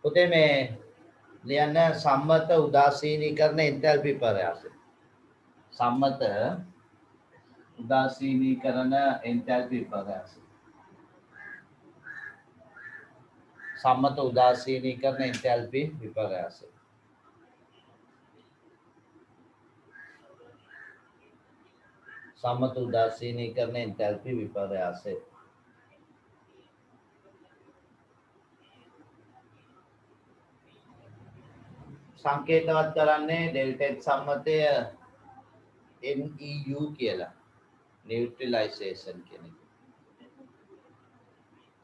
पुते में ලියන්න සම්මත උදාසීනීකරණ එන්තැල්පි පරයාසය. සම්මත උදාසීනීකරණ එන්තැල්පි පරයාසය. සම්මත උදාසීනීකරණ එන්තැල්පි විපර්යාසය. සම්මත උදාසීනීකරණ එන්තැල්පි විපර්යාසය. සංකේතවත් කරන්නේ ඩෙල්ටා H සම්මතය NEU කියලා. නියුට්‍රලයිසේෂන් කියන එක.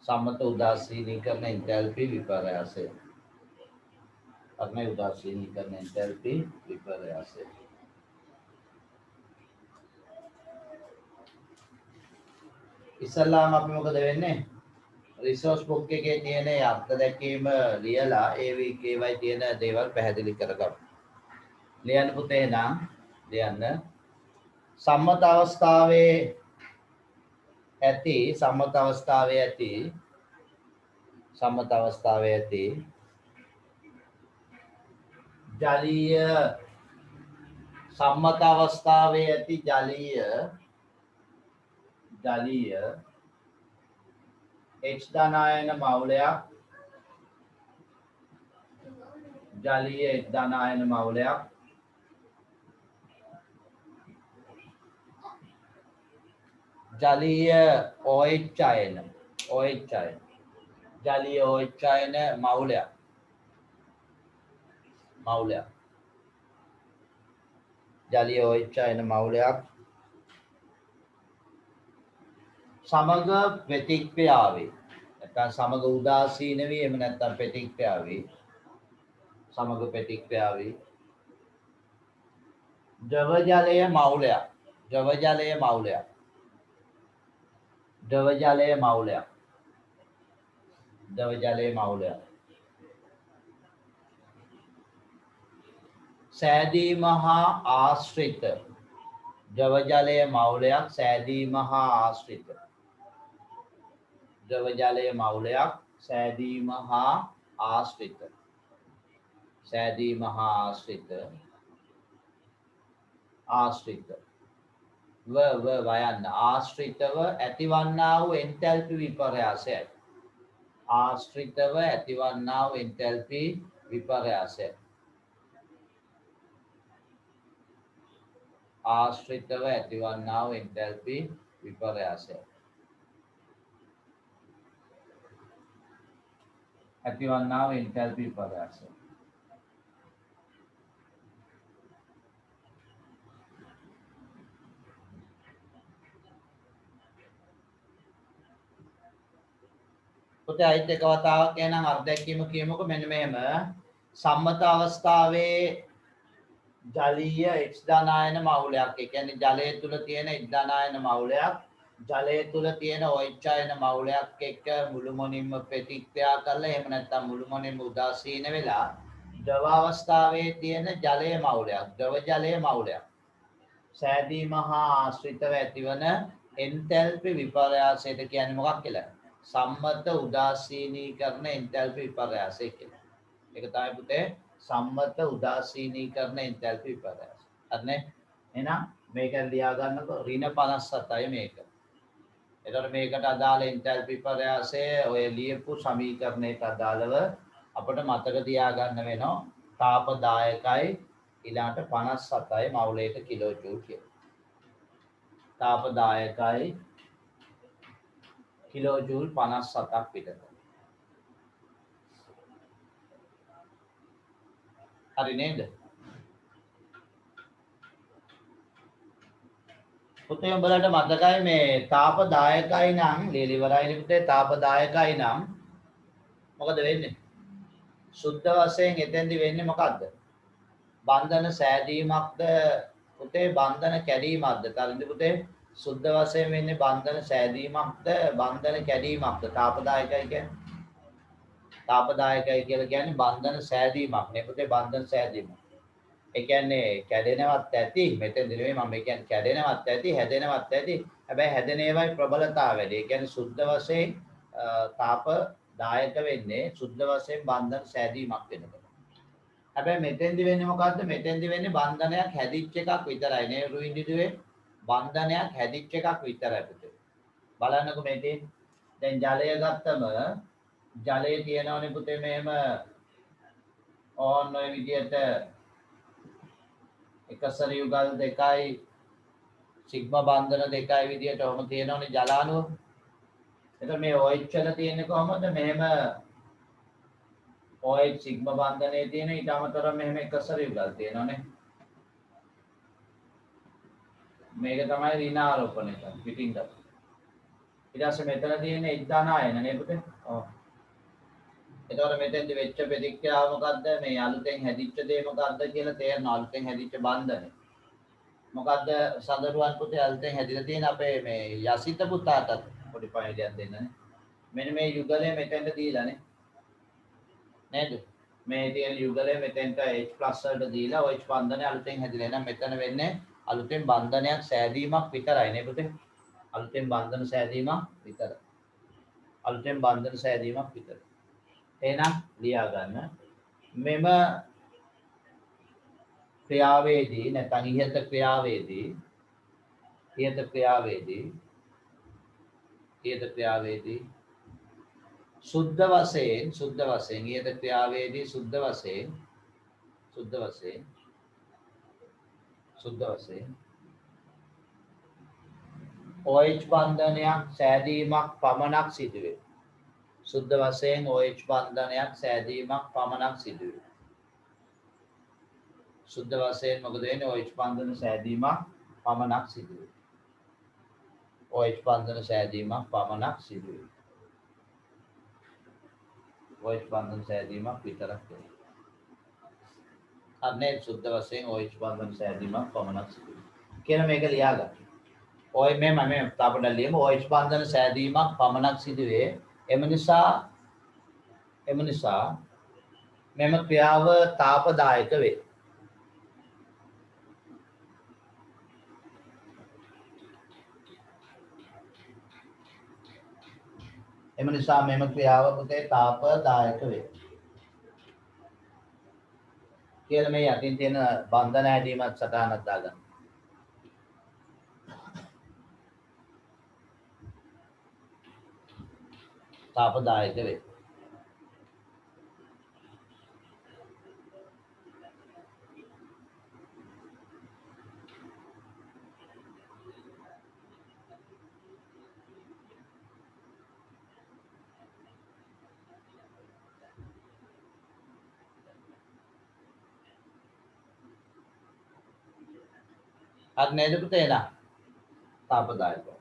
සම්මත උදාසීනීකරණ එන්තැල්පි විපර්යාසය. අර්ණය උදාසීනීකරණ එන්තැල්පි විපර්යාසය. ඉස්සල්ලාම අපි මොකද වෙන්නේ? රිසෝස් බුක් එකේ තියෙන අර්ථ දැක්වීම ලියලා ඒවයි තියෙන දේවල් පැහැදිලි කරගමු. ලියන්න පුතේ නම් ලියන්න සම්මත අවස්ථාවේ ඇති සම්මත අවස්ථාවේ ඇති ජලීය සම්මත අවස්ථාවේ ඇති ජලීය H ධනායන මවුලයක් ජලීය H ධනායන මවුලයක් ජලීය OH අයන ජලීය OH අයන මවුලයක් ජලීය OH අයන මවුලයක් සමග ප්‍රතික්‍රියාවේ නැත්නම් සමග උදාසීන වී එහෙම නැත්නම් ප්‍රතික්‍රියාවේ සමග ප්‍රතික්‍රියාවේ ද්‍රව ජලය මවුලයක් සෑදීම හා ආශ්‍රිත ද්‍රව ජලය මවුලයක් සෑදීම හා ආශ්‍රිත ද්‍රව ජලය මවුලයක් සෑදීම හා ආශ්‍රිත වයන්න ආශ්‍රිතව ඇතිවන්නා වූ එන්තැල්පි විපර්යාසයයි. ආශ්‍රිතව ඇතිවන්නා වූ එන්තැල්පි විපර්යාසයයි. ආශ්‍රිතව ඇතිවන්නා වූ එන්තැල්පි විපර්යාසයයි. ඇතිවන්නා වූ එන්තැල්පි විපර්යාසය. පුතේ අයිත් එක වතාවක් එහෙනම් අර්ධයක්කීම කියමුකෝ මෙන්න මෙහෙම සම්මත අවස්ථාවේ ජලීය H ධනායන මවුලයක් ඒ කියන්නේ ජලය තුල තියෙන H ධනායන මවුලයක් ජලය තුල තියෙන OH අයන මවුලයක් එක්ක මුළුමනින්ම ප්‍රතික්‍රියා කරලා එහෙම නැත්නම් මුළුමනින්ම උදාසීන වෙලා ද්‍රව අවස්ථාවේ තියෙන ජලය මවුලයක් ද්‍රව ජලය මවුලයක් සෑදීම හා ආශ්‍රිතව ඇතිවන එන්තැල්පි විපර්යාසයට කියන්නේ මොකක් කියලා? සම්මත උදාසීනීකරණ එන්තැල්පි විපර්යාසය කියලා. ඒක තමයි පුතේ සම්මත උදාසීනීකරණ එන්තැල්පි විපර්යාසය. හරිනේ? එහෙනම් මේක ලියා ගන්නකො ඍණ 57යි මේක. එතකොට මේකට අදාළ එන්තැල්පි විපර්යාසය ඔය ලියපු සමීකරණයට අදාළව අපිට මතක තියාගන්න වෙනවා තාපදායකයි ඊළාට 57යි මවුලයට කිලෝ ජූල් කියලා. තාපදායකයි කිලෝ ජූල් 57ක් පිටත. හරි නේද? පුතේ උඹලට මතකයි මේ තාපදායකයි නම් ලීලිවරයිනේ පුතේ තාපදායකයි නම් මොකද වෙන්නේ? සුද්ධ වශයෙන් එතෙන්දි වෙන්නේ මොකද්ද? බන්ධන සෑදීමක්ද පුතේ බන්ධන කැඩීමක්ද? තරින්ද පුතේ සුද්ධ වශයෙන් වෙන්නේ බන්ධන සෑදීමක්ද බන්ධන කැඩීමක්ද? තාපදායකයි කියන්නේ තාපදායකයි කියලා කියන්නේ බන්ධන සෑදීමක් නේ පුතේ බන්ධන සෑදීම. ඒ කියන්නේ කැඩෙනවත් ඇති මෙතෙන්ද නෙවෙයි මම කියන්නේ කැඩෙනවත් ඇති හැදෙනවත් ඇති හැබැයි හැදෙන ඒවායි ප්‍රබලතාව වැඩි. ඒ කියන්නේ සුද්ධ වශයෙන් තාප දායක වෙන්නේ සුද්ධ වශයෙන් බන්ධන සෑදීමක් වෙනකොට. හැබැයි මෙතෙන්දි වෙන්නේ මොකද්ද? මෙතෙන්දි වෙන්නේ බන්ධනයක් හැදිච්ච එකක් විතරයි නේ රුවින්දිදුවේ. බන්ධනයක් හැදිච්ච එකක් විතරයි පුතේ. බලන්නකො මේකේ. දැන් ජලය ගත්තම ජලයේ තියෙනවනේ පුතේ මෙහෙම ඕන් ඔය විදියට එකසර යුගල් දෙකයි සිග්මා බන්ධන දෙකයි විදියට ඔහොම තියෙනවනේ ජලාණුව. එතකොට මේ OH වල තියෙන්නේ කොහොමද? මෙහෙම OH සිග්මා බන්ධනයේ තියෙන ඊට අමතරව මෙහෙම එකසර යුගල් තියෙනවනේ. මේක තමයි ඍණාරෝපණය කරන්නේ පිටින් ගන්න. ඊට පස්සේ මෙතන තියෙන්නේ එක්දානායන නේ පුතේ. ඔව්. එතකොට මෙතෙන්දි වෙච්ච ප්‍රතික්‍රියාව මොකද්ද? මේ අලුතෙන් හැදිච්ච දේ මොකද්ද කියලා තේරෙන අලුතෙන් හැදිච්ච බන්ධනය. මොකද්ද සඳරුවන් පුතේ අලුතෙන් හැදිලා තියෙන අපේ මේ යසිත පුතාටත් පොඩි පණිවිඩයක් දෙන්නනේ. මෙන්න මේ යුගලය මෙතෙන්ට දීලානේ. නේද? මේ තියෙන යුගලය මෙතෙන්ට H+ වලට දීලා OH බන්ධනය අලුතෙන් හැදිලා. එහෙනම් මෙතන වෙන්නේ අලුතෙන් බන්ධනයක් සෑදීමක් විතරයි නේ පුතේ. අලුතෙන් බන්ධන සෑදීමක් විතරයි. අලුතෙන් බන්ධන සෑදීමක් විතරයි. එහෙනම් ලියා ගන්න. මෙම ක්‍රියාවේදී නැත්නම් ඉහත ක්‍රියාවේදී සුද්ධ වශයෙන් ඉහත ක්‍රියාවේදී සුද්ධ වශයෙන් OH බන්ධනයක් සෑදීමක් පමණක් සිදුවේ. සුද්ධ වශයෙන් OH බන්ධනයක් සෑදීමක් පමණක් සිදුවේ. සුද්ධ වශයෙන් මොකද වෙන්නේ? OH බන්ධන සෑදීමක් පමණක් සිදුවේ. OH බන්ධන සෑදීමක් පමණක් සිදුවේ. OH බන්ධන සෑදීමක් විතරක් වෙනවා. අනේ සුද්ධ වශයෙන් OH බන්ධන සෑදීමක් පමණක් සිදුවේ. කියලා මේක ලියා ගන්න. OH මේ අපිට ලියමු OH බන්ධන සෑදීමක් පමණක් සිදුවේ. එම නිසා මෙම ක්‍රියාව තාපදායක වේ. එම නිසා මෙම ක්‍රියාව පුතේ තාපදායක වේ. කියලා මේ යටින් තියෙන බන්ධන හැදීමත් සටහනක් දාගන්න. තාපදායක වේ. අර නේද පුතේ නා තාපදායක.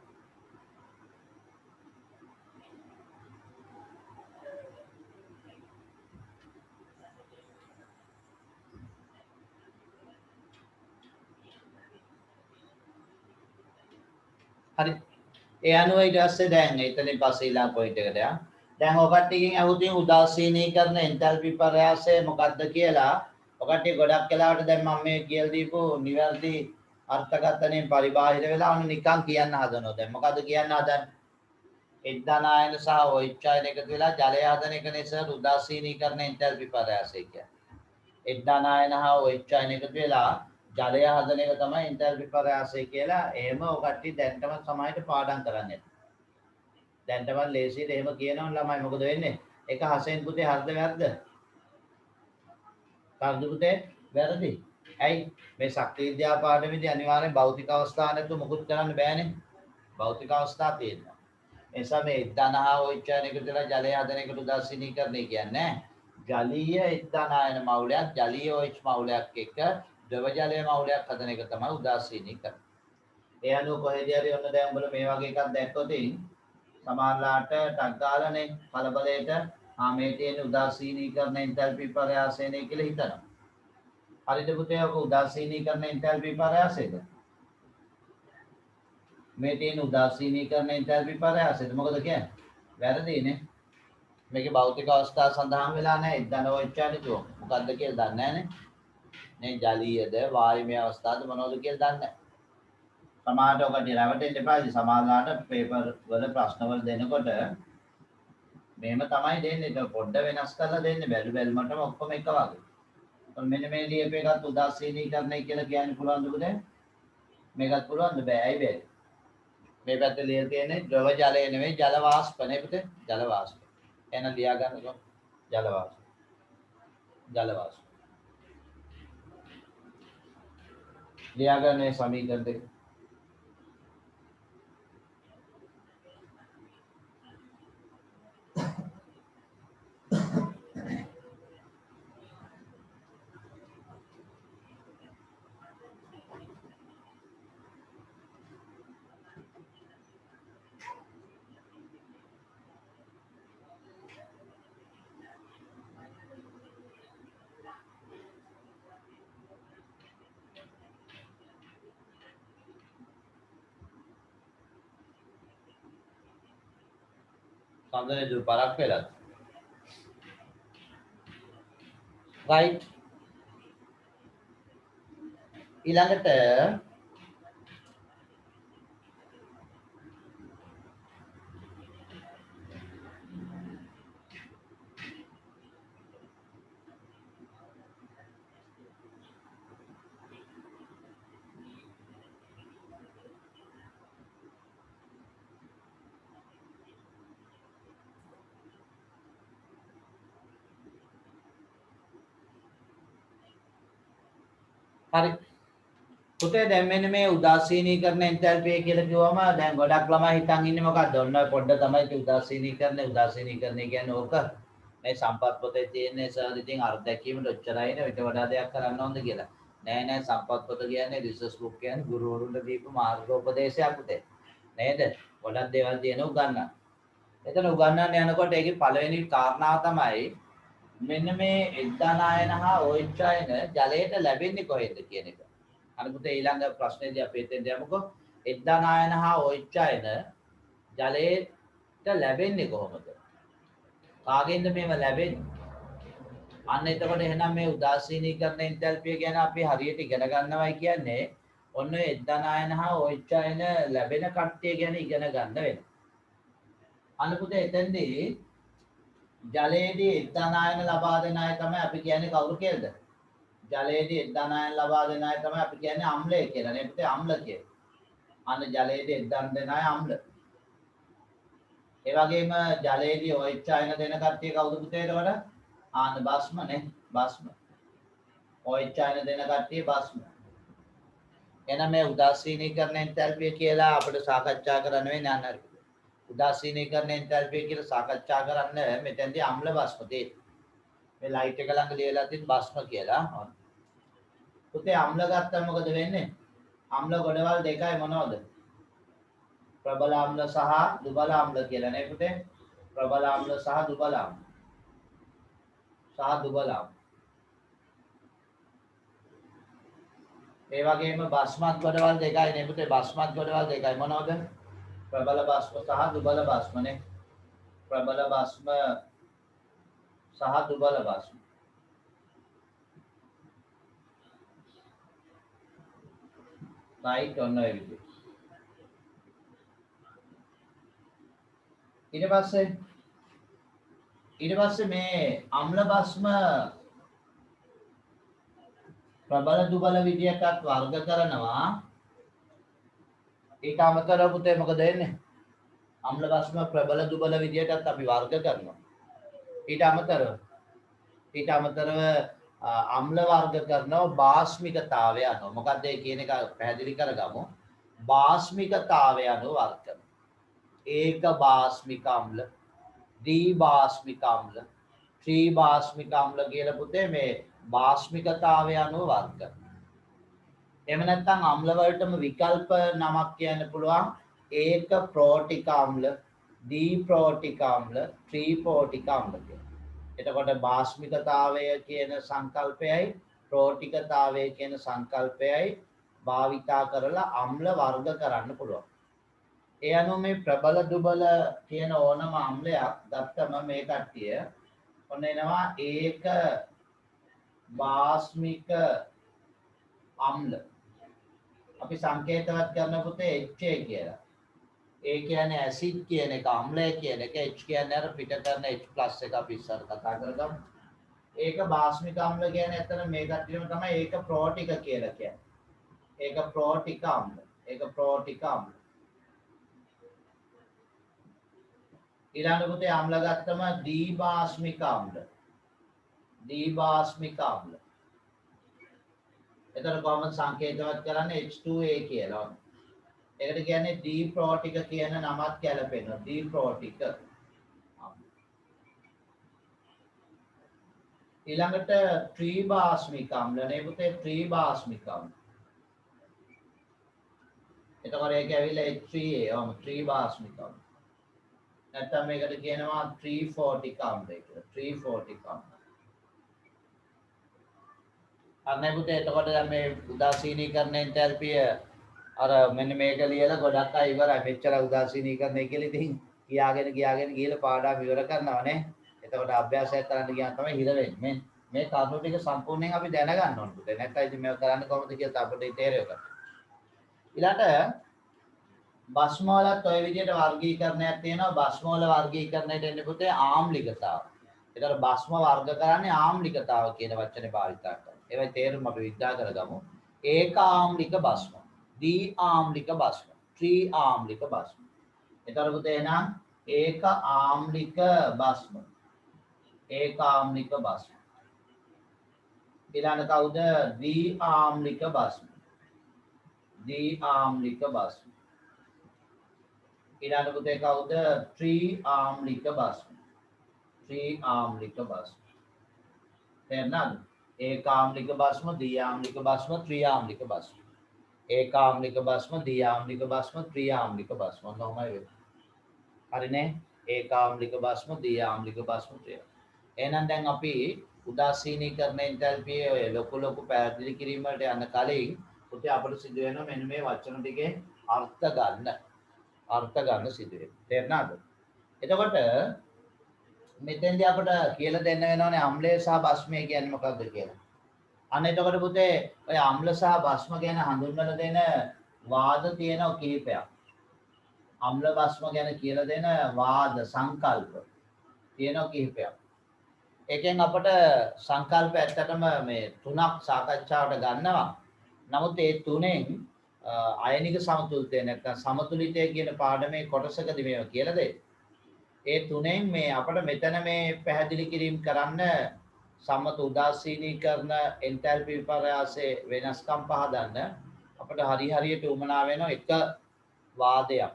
හරි. ඒ අනුව ඊට පස්සේ දැන් එතනින් පස්සේ ඊළඟ පොයින්ට් එකට යන්න. දැන් ඔය කට්ටියකින් අහුතින් උදාසීනීකරණ එන්තල්පි පරයාසය මොකක්ද කියලා. ඔය කට්ටිය ගොඩක් වෙලාවට දැන් මම මේ කියලා දීපු නිවැරදි අර්ථකථනයෙන් පරිබාහිර වෙලා ඔන්න නිකන් කියන්න හදනවා. දැන් මොකද්ද කියන්න හදන්නේ? එක්දානායන සහ OH ආයන එකතු වෙලා ජලය හදන එක නිසා උදාසීනීකරණ එන්තල්පි පරයාසය කියන්නේ. එක්දානායන හා OH ආයන එකතු වෙලා ජලය හදන එක තමයි එන්තල්පි පරයාසය කියලා. එහෙම ඔය කට්ටිය දැන්ටම සමාජයට පාඩම් කරන්නේ. දැන්ටම ලේසියට එහෙම කියනවා ළමයි මොකද වෙන්නේ? ඒක හසෙන් පුතේ හරිද වැරද්ද? හරිද පුතේ? වැරදි. ඇයි? මේ ශක්ති විද්‍යා පාඩමේදී අනිවාර්යෙන් භෞතික අවස්ථා නැතුව මොකුත් කරන්න බෑනේ. භෞතික අවස්ථා තියෙනවා. ඒ නිසා මේ එක්දානහා OH ආයන එකතු වෙලා ජලය හදන එකට උදාසීනීකරණය කියන්නේ ජලීය එක්දානායන මවුලයක් ජලීය OH මවුලයක් එක්ක ද්‍රව ජලය මවුලයක් හදන එක තමයි උදාසීනීකරණය. ඒ අනුව කොහෙදී හරි ඔන්න දැන් උඹලා මේ වගේ එකක් දැක්කොත් සමානලාට ටක් ගාලානේ කලබලයට මේ තියෙන උදාසීනීකරණ එන්තල්පි පරයාසයනේ කියලා හිතනවා. හරිද පුතේ? ඔක උදාසීනීකරණ එන්තල්පි පරයාසයද? මේ තියෙන උදාසීනීකරණ එන්තල්පි පරයාසයද? මොකද කියන්නේ? වැරදිනේ. මේකේ භෞතික අවස්ථා සඳහන් වෙලා නැහැ. ඉදන ඔච්චානිතුව. මොකද්ද කියලා දන්නේ නැහනේ. නේ ජලීයද වායුමය අවස්ථාවද මොනවද කියලා දන්නේ නැහැ. සමාජයට ඔකට රැවටෙන්න එපා. සමාජලාට පේපර් වල ප්‍රශ්න වල දෙනකොට මෙහෙම තමයි දෙන්නේ. ඒක පොඩ්ඩ වෙනස් කරලා දෙන්නේ. බැලු බැලමටම ඔක්කොම එක වගේ. මෙන්න මේ ලියපු එකත් උදාසීනීකරණය කියලා කියන්න පුළුවන්ද පුතේ? මේකත් පුළුවන්ද? බෑ. ඇයි බෑ? මේ පැත්තේ ලියලා තියෙන්නේ ද්‍රව ජලය නෙවෙයි ජල වාෂ්ප නේ පුතේ. ජල වාෂ්ප. එහෙනම් ලියා ගන්නකො. ජල වාෂ්ප. ජල වාෂ්ප. ලියා ගන්න මේ සමීකරණ දෙක. සම්දනේ දුර පරක් වෙලා. right ඊළඟට හරි පුතේ දැන් මෙන්න මේ උදාසීනීකරණ එන්තල්පිය කියලා කිව්වම දැන් ගොඩක් ළමයි හිතන් ඉන්නේ මොකක්ද? ඔන්න පොඩ්ඩ තමයි උදාසීනීකරණ කියන්නේ ඕක. මේ සම්පත් පොතේ තියෙන සර් ඉතින් අර්ධයක්ීමට ඔච්චරයිනේ ඊට වඩා දෙයක් කරන්න ඕනද කියලා. නෑ සම්පත් පොත කියන්නේ රිසර්ච් බුක් කියන්නේ ගුරුවරුන්ට දීපු මාර්ගෝපදේශයක් පුතේ. නේද? ගොඩක් දේවල් තියෙන උගන්නන්න. එතන උගන්නන්න යනකොට ඒකේ පළවෙනි කාරණාව තමයි මෙන්න මේ එද්දානායන හා OH ජලයට ලැබෙන්නේ කොහෙද කියන එක. අනිත් ඊළඟ ප්‍රශ්නේදී අපි එතෙන්ට යමුකෝ. එද්දානායන හා OH ජලයට ලැබෙන්නේ කොහොමද? කාගෙන්ද මේව ලැබෙන්නේ? අන්න එතකොට එහෙනම් මේ උදාසීනීකරණ එන්තල්පිය ගැන අපි හරියට ඉගෙන ගන්නවයි කියන්නේ ඔන්න එද්දානායන හා OH ලැබෙන කට්ටිය ගැන ඉගෙන ගන්න වෙනවා. අනිත් එතෙන්දී ජලයේදී එද්දානායන ලබා දෙන අය තමයි අපි කියන්නේ කවුරු කියලාද? ජලයේදී එද්දානායන ලබා දෙන අය තමයි අපි කියන්නේ අම්ලය කියලා නේ පුතේ අම්ල කියලා. අන්න ජලයේදී එද්දාන දෙන අය අම්ල. ඒ වගේම ජලයේදී OH දෙන කට්ටිය කවුද පුතේ එතකොට? ආන්න බස්ම නේ බස්ම. OH දෙන කට්ටිය බස්ම. එහෙනම් මේ උදාසීනීකරණ එන්තල්පිය කියලා අපිට සාකච්ඡා කරන්න වෙන්නේ අන්න උදාසීනීකරණ එන්තල්පිය කියලා සාකච්ඡා කරන්න මෙතෙන්දී අම්ල බස්ම තියෙනවා. මේ ලයිට් එක ළඟ ලියලා තියෙන බස්ම කියලා. පුතේ අම්ල ගත්තම මොකද වෙන්නේ? අම්ල ගොඩවල් දෙකයි මොනවද? ප්‍රබල අම්ල සහ දුබල අම්ල කියලා නේ පුතේ. ප්‍රබල අම්ල සහ දුබල අම්ල. දුබල අම්ල. ඒ වගේම බස්මත් ගොඩවල් දෙකයි නේ පුතේ. බස්මත් ගොඩවල් දෙකයි මොනවද? ප්‍රබල බස්ම සහ දුබල බස්ම නේ. ප්‍රබල බස්ම සහ දුබල බස්ම. right ඔන්න ඒ විදිහට. ඊට පස්සේ මේ අම්ල බස්ම ප්‍රබල දුබල විදියටත් වර්ග කරනවා. ඊට අමතරව පුතේ මොකද වෙන්නේ? අම්ල බස්ම ප්‍රබල දුබල විදියටත් අපි වර්ග කරනවා. ඊට අමතරව අම්ල වර්ග කරනවා බාස්මිකතාවය අනුව. මොකක්ද ඒ කියන එක පැහැදිලි කරගමු. බාස්මිකතාවය අනුව වර්ග කරනවා. ඒක බාස්මික අම්ල, දී බාස්මික අම්ල, ත්‍රී බාස්මික අම්ල කියලා පුතේ මේ බාස්මිකතාවය අනුව වර්ග කරනවා. එහෙම නැත්නම් අම්ල වලටම විකල්ප නමක් කියන්න පුළුවන්. ඒක ප්‍රෝටික අම්ල, දී ප්‍රෝටික අම්ල, ත්‍රී ප්‍රෝටික අම්ල කියලා. එතකොට බාස්මිකතාවය කියන සංකල්පයයි ප්‍රෝටිකතාවය කියන සංකල්පයයි භාවිතා කරලා අම්ල වර්ග කරන්න පුළුවන්. ඒ අනුව මේ ප්‍රබල දුබල කියන ඕනම අම්ලයක් ගත්තම මේ කට්ටිය ඔන්න එනවා ඒක බාස්මික අම්ල. අපි සංකේතවත් කරන පුතේ HA කියලා. A කියන්නේ ඇසිඩ් කියන එක, අම්ලය කියන එක, H කියන්නේ අර පිට කරන H+ එක අපි ඉස්සර කතා කරගමු. ඒක භාස්මික අම්ල කියන්නේ ඇත්තට මේ කට්ටියම තමයි ඒක ප්‍රෝටික කියලා කියන්නේ. ඒක ප්‍රෝටික අම්ල. ඒක ප්‍රෝටික අම්ල. ඊළඟ පුතේ අම්ල ගත්තම දීභාස්මික අම්ල. දීභාස්මික අම්ල. එතන කොහොමද සංකේතවත් කරන්නේ H2A කියලා. ඒකට කියන්නේ දී ප්‍රෝටික කියන නමත් ගැලපෙනවා. දී ප්‍රෝටික. ඊළඟට ත්‍රිභාස්මික අම්ල නේ පුතේ ත්‍රිභාස්මික අම්ල. එතකොට ඒක ඇවිල්ලා H3A ත්‍රිභාස්මික අම්ල. නැත්නම් මේකට කියනවා ත්‍රිෆෝටික අම්ලය කියලා. ත්‍රිෆෝටික අම්ල. අනේ පුතේ එතකොට දැන් මේ උදාසීනීකරණ එන්තැල්පිය අර මෙන්න මේක ලියලා ගොඩක් අය ඉවරයි. මෙච්චර උදාසීනීකරණය කියලා ඉතින් කියාගෙන ගිහලා පාඩම් ඉවර කරනවා නේ. එතකොට අභ්‍යාසයක් කරන්න ගියාම තමයි හිර වෙන්නේ. මේ කරුණු ටික සම්පූර්ණයෙන් අපි දැනගන්න ඕන පුතේ. නැත්නම් ඉතින් මේක කරන්න කොහොමද කියලා අපිට තේරෙන්නේ. ඊළඟට භස්ම වලත් ඔය විදිහට වර්ගීකරණයක් තියෙනවා. භස්ම වල වර්ගීකරණයට එන්නේ පුතේ ආම්ලිකතාව. ඒතර භස්ම වර්ග කරන්නේ ආම්ලිකතාව කියන වචනේ භාවිතා කරනවා. ඒවයි තේරුම අපි විග්‍රහ කරගමු. ඒක ආම්ලික භස්ම, දී ආම්ලික භස්ම, ත්‍රි ආම්ලික භස්ම. ඒතර පුතේ එහෙනම් ඒක ආම්ලික භස්ම, ඒක ආම්ලික භස්ම. ඊළඟ කවුද? දී ආම්ලික භස්ම, දී ආම්ලික භස්ම. ඊළඟ පුතේ කවුද? ත්‍රි ආම්ලික භස්ම, ත්‍රි ආම්ලික භස්ම. තේරුණාද? ඒකාම්ලික භස්ම, ද්විආම්ලික භස්ම, ත්‍රිආම්ලික භස්ම. ඒකාම්ලික භස්ම, ද්විආම්ලික භස්ම, ත්‍රිආම්ලික භස්ම. ඔන්නෝමයි වෙන්නේ. හරිනේ? ඒකාම්ලික භස්ම, ද්විආම්ලික භස්ම, ත්‍රිආම්ලික. එහෙනම් දැන් අපි උදාසීනීකරණ එන්තැල්පියේ ඔය ලොකු පැහැදිලි කිරීම වලට යන කලින් පුතේ අපිට සිදු වෙනවා මෙන්න මේ වචන ටිකේ අර්ථ ගන්න සිදු වෙනවා. තේරුණාද? එතකොට මෙතෙන්දී අපිට කියලා දෙන්න වෙනවනේ අම්ලය සහ භස්මය කියන්නේ මොකක්ද කියලා. අන්න එතකොට පුතේ ඔය අම්ල සහ භස්ම ගැන හඳුන්වලා දෙන වාද තියෙනවා කිහිපයක්. අම්ල භස්ම ගැන කියලා දෙන වාද සංකල්ප තියෙනවා කිහිපයක්. එකෙන් අපිට සංකල්ප ඇත්තටම මේ තුනක් සාකච්ඡාවට ගන්නවා. නමුත් ඒ තුනෙන් අයනික සමතුලිතය නැත්නම් සමතුලිතය කියන පාඩමේ කොටසකදී මේවා කියලා දෙයි. ඒ තුනෙන් මේ අපිට මෙතන මේ පැහැදිලි කිරීම කරන්න සම්මත උදාසීනීකරණ එන්තැල්පි විපර්යාසයේ වෙනස්කම් පහදන්න අපිට හරියට උමනා වෙන එක වාදයක්.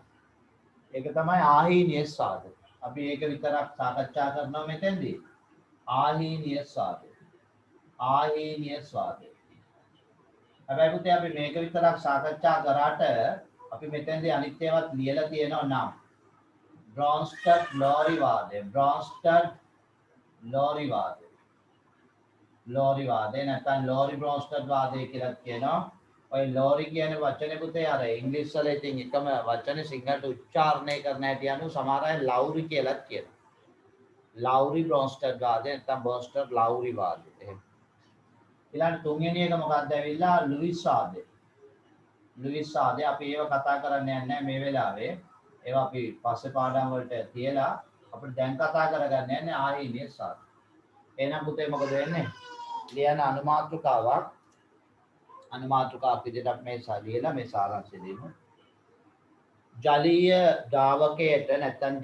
ඒක තමයි ආහීනියස් වාදය. අපි ඒක විතරක් සාකච්ඡා කරනවා මෙතෙන්දී. ආහීනියස් වාදය. ආහීනියස් වාදය. හැබැයි පුතේ අපි මේක විතරක් සාකච්ඡා කරාට අපි මෙතෙන්දී අනිත් ඒවාත් ලියලා තියෙනවා නම් Bronsted Lorry වාදය. Bronsted Lorry වාදය. Lorry වාදය නැත්නම් Lorry Bronsted වාදය කියලා කියනවා. ඔය Lorry කියන වචනේ පුතේ අර ඉංග්‍රීසි වල ඉතින් එකම වචනේ සිංහලට උච්චාරණය කරන්න හැටි අනුව සමහර අය Lowry කියලාත් කියනවා. Lowry Bronsted වාදය නැත්නම් Bronsted Lowry වාදය. එහෙම. ඊළඟ තුන්වෙනි එක මොකක්ද ඇවිල්ලා ලුයිස් වාදය. ලුයිස් වාදය අපි ඒව කතා කරන්න යන්නේ නැහැ මේ වෙලාවේ. ඒවා අපි පස්සේ පාඩම් වලට තියලා අපිට දැන් කතා කරගන්න යන්නේ ආහීනියස් වාදය. එහෙනම් පුතේ මොකද වෙන්නේ? ලියන අනුමාත්‍රකාවක් විදිහට මේ ලියලා මේ සාරාංශය දෙමු. ජලීය ද්‍රාවකයට නැත්නම්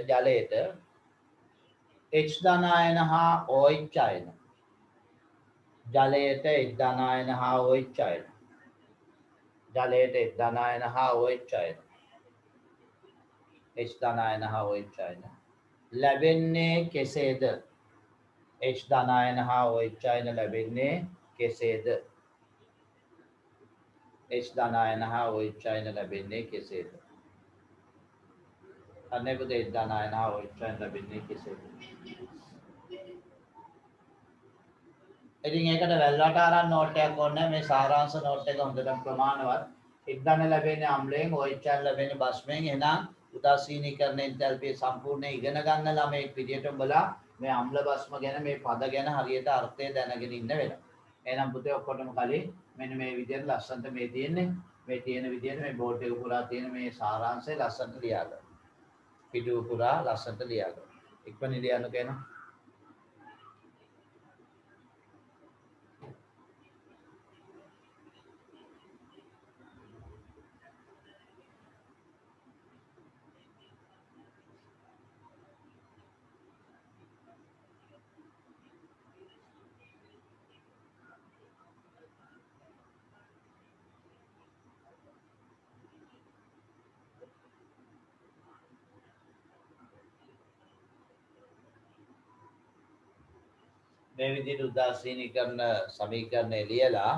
ජලයට H ධනායන හා OH අයන. ජලයට H ධනායන හා OH අයන. ජලයට H ධනායන හා OH අයන. H ධනායන හා OH අයන. ලැබෙන්නේ කෙසේද? H ධනායන හා OH අයන ලැබෙන්නේ කෙසේද? H ධනායන හා OH අයන ලැබෙන්නේ කෙසේද? අනේ පුතේ H ධනායන හා OH අයන ලැබෙන්නේ කෙසේද? ඉතින් ඒකට වැල්වට අරන් නෝට් එකක් ඕනේ. මේ සාරාංශ නෝට් එක හොඳටම ප්‍රමාණවත්. H ධන ලැබෙන්නේ අම්ලයෙන්, OH අයන ලැබෙන්නේ භස්මයෙන්. එහෙනම් උදාසීනීකරණ එන්තැල්පිය සම්පූර්ණ ඉගෙන ගන්න ළමෙක් විදියට උඹලා මේ අම්ල භස්ම ගැන මේ පද ගැන හරියට අර්ථය දැනගෙන ඉන්න වෙනවා. එහෙනම් පුතේ ඔක්කොටම කලින් මෙන්න මේ විදියට ලස්සනට මේ තියෙන්නේ මේ තියෙන විදිහට මේ බෝඩ් එක පුරා තියෙන මේ සාරාංශය ලස්සනට ලියා ගන්න. පිටුව පුරා ලස්සනට ලියා ගන්න. ඉක්මනින් ලියන්න කියනවා. මේ විදිහට උදාසීනීකරණ සමීකරණය ලියලා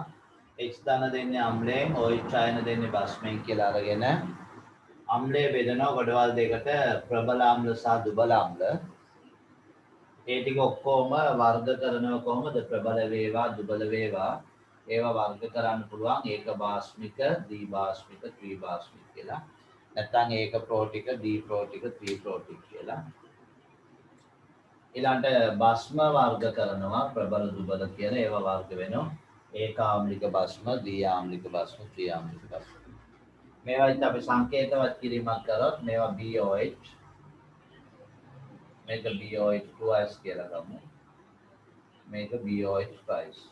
X ධන දෙන්නේ අම්ලයෙන් OH ආයන දෙන්නේ බස්මයෙන් කියලා අරගෙන අම්ලය බෙදනවා ගොඩවල් දෙකට ප්‍රබල අම්ල සහ දුබල අම්ල. ඒ ටික ඔක්කොම වර්ග කරනවා කොහොමද? ප්‍රබල වේවා දුබල වේවා ඒවා වර්ග කරන්න පුළුවන් ඒක බාස්මික, දී බාස්මික, ත්‍රි බාස්මික කියලා. නැත්නම් ඒක ප්‍රෝටික, දී ප්‍රෝටික, ත්‍රි ප්‍රෝටික කියලා. ඊළඟට භස්ම වර්ග කරනවා ප්‍රබල දුබල කියන ඒවා වර්ග වෙනවා ඒකාම්ලික භස්ම, දී ආම්ලික භස්ම, ත්‍රි ආම්ලික භස්ම. මේවා අපි සංකේතවත් කිරීමක් කරොත් මේවා BOH මේක BOH twice කියලා ගමු. මේක BOH twice.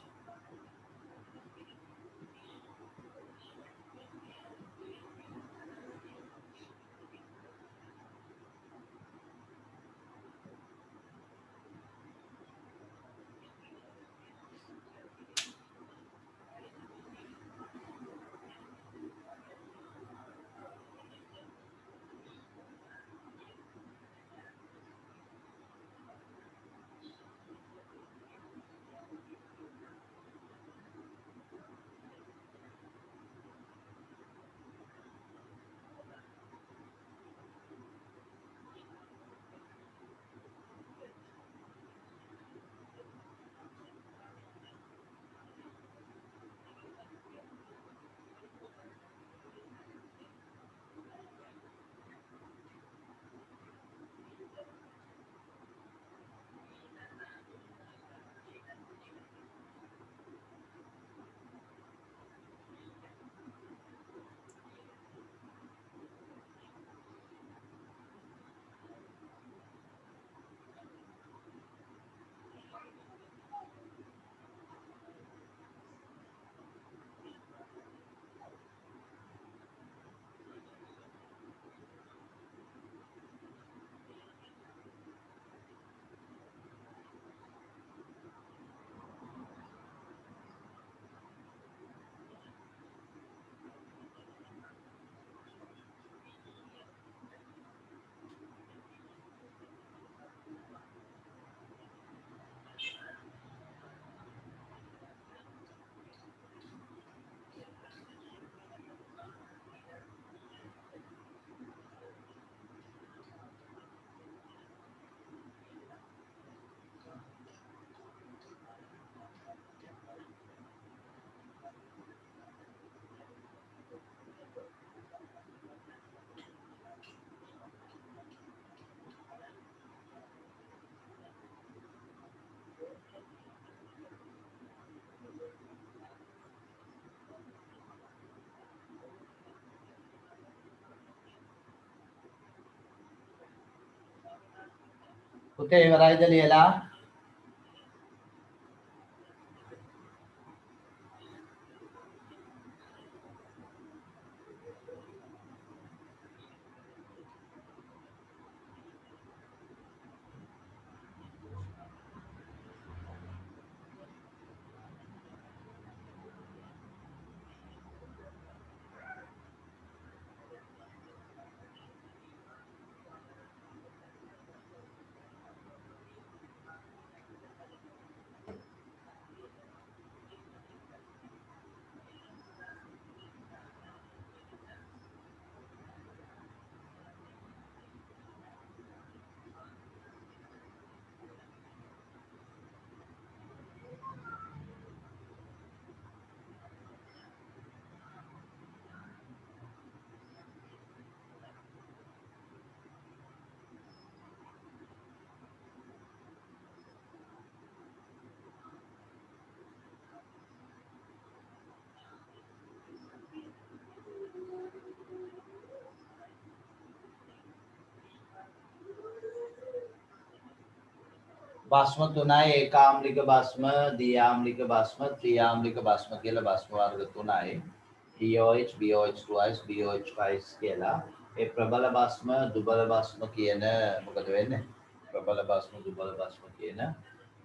පුතේ ඉවරයිද ලියලා? භස්ම තුනයි ඒකාම්ලික භස්ම, දියාම්ලික භස්ම, ත්‍රියාම්ලික භස්ම කියලා භස්ම වර්ග තුනයි. DOH, BOH twice, BOH twice කියලා. ඒ ප්‍රබල භස්ම, දුබල භස්ම කියන මොකද වෙන්නේ? ප්‍රබල භස්ම, දුබල භස්ම කියන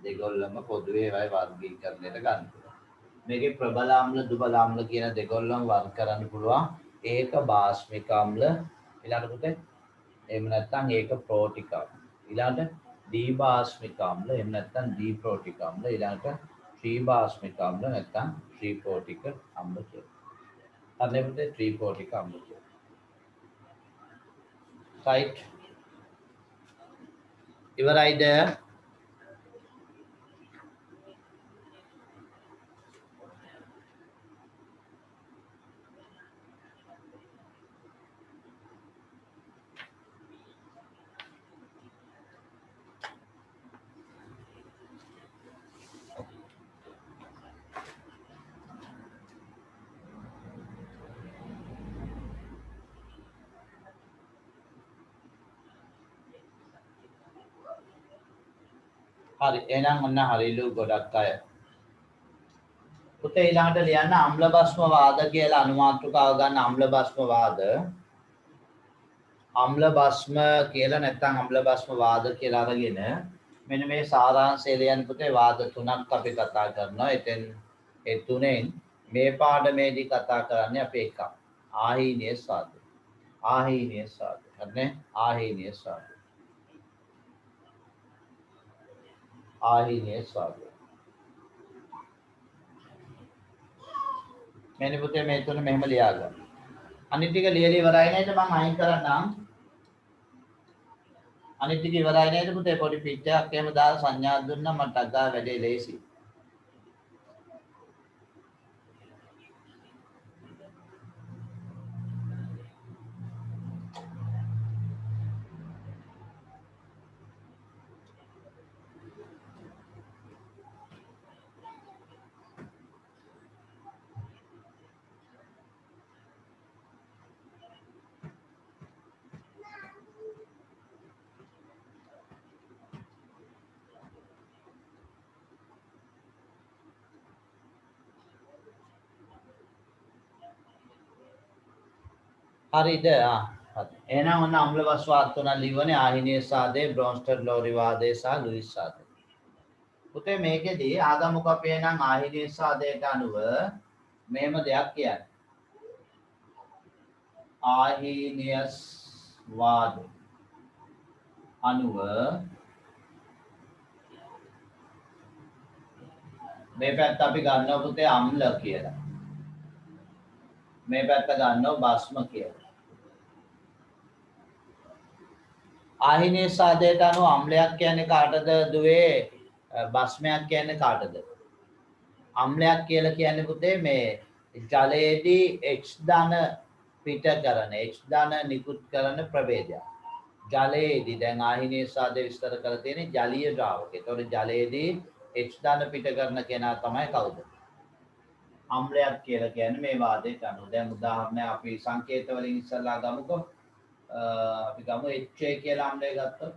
දෙගොල්ලම පොදුවේ වයි වර්ගීකරණයට ගන්න පුළුවන්. මේකේ ප්‍රබල අම්ල, දුබල අම්ල කියන දෙගොල්ලම වර්ග කරන්න පුළුවන්. ඒක භාස්මික අම්ල ඊළඟට පුතේ එහෙම නැත්නම් ඒක ප්‍රෝටික අම්ල. ඊළඟට දීභාස්මික අම්ල එහෙම නැත්නම් දීප්‍රෝටික අම්ල ඊළඟට ත්‍රිභාස්මික අම්ල නැත්නම් ත්‍රිප්‍රෝටික අම්ල කියලා. හරිනේ පුතේ ත්‍රිප්‍රෝටික අම්ල කියලා. right ඉවරයිද? හරි එහෙනම් ඔන්න හරිලු ගොඩක් අය. පුතේ ඊළඟට ලියන්න අම්ල භස්ම වාද කියලා අනුමාත්‍රකාව ගන්න අම්ල භස්ම වාද. අම්ල භස්ම කියලා නැත්නම් අම්ල භස්ම වාද කියලා අරගෙන මෙන්න මේ සාරාංශය ලියන්න පුතේ වාද තුනක් අපි කතා කරනවා. එතෙන් ඒ තුනෙන් මේ පාඩමේදී කතා කරන්නේ අපි එකක්. ආහීනීය සාධක. ආහීනීය සාධක. හරිනේ? ආහීනීය සාධක. ආහීනීය සාධක. මෙන්න පුතේ මේ තුන මෙහෙම ලියා ගන්න. අනිත් ටික ලියලා ඉවරයි නේද? මම අයින් කරන්නම්. අනිත් ටික ඉවරයි නේද පුතේ? පොඩි පිට්ටයක් එහෙම දාලා සංඥා දුන්නා මට අදා වැඩේ ලේසි. හරිද? හරි. එහෙනම් ඔන්න අම්ල භස්ම වාද තුනක් ලියවනේ ආහීනීය සාධේ, බ්‍රොන්ස්ටඩ් ලෝරි වාදේ සහ ලුයිස් සාධේ. පුතේ මේකෙදී ආගමුක අපි එහෙනම් ආහීනීය සාධයට අනුව මෙහෙම දෙයක් කියන්නේ. ආහීනීය වාද අනුව මේ පැත්ත අපි ගන්නවා පුතේ අම්ල කියලා. මේ පැත්ත ගන්නවා භස්ම කියලා. ආහීනීය සාධයට අනුව අම්ලයක් කියන්නේ කාටද දුවේ? භස්මයක් කියන්නේ කාටද? අම්ලයක් කියලා කියන්නේ පුතේ මේ ජලයේදී H ධන පිට කරන H ධන නිකුත් කරන ප්‍රභේදයක්. ජලයේදී දැන් ආහීනීය සාධය විස්තර කරලා තියෙන්නේ ජලීය ද්‍රාවකය. ඒතකොට ජලයේදී H ධන පිට කරන කෙනා තමයි කවුද? අම්ලයක් කියලා කියන්නේ මේ වාදයට අනුව. දැන් උදාහරණයක් අපි සංකේත වලින් ඉස්සලා ගමුකෝ. අපි ගමු HA කියලා අම්ලය ගත්තොත්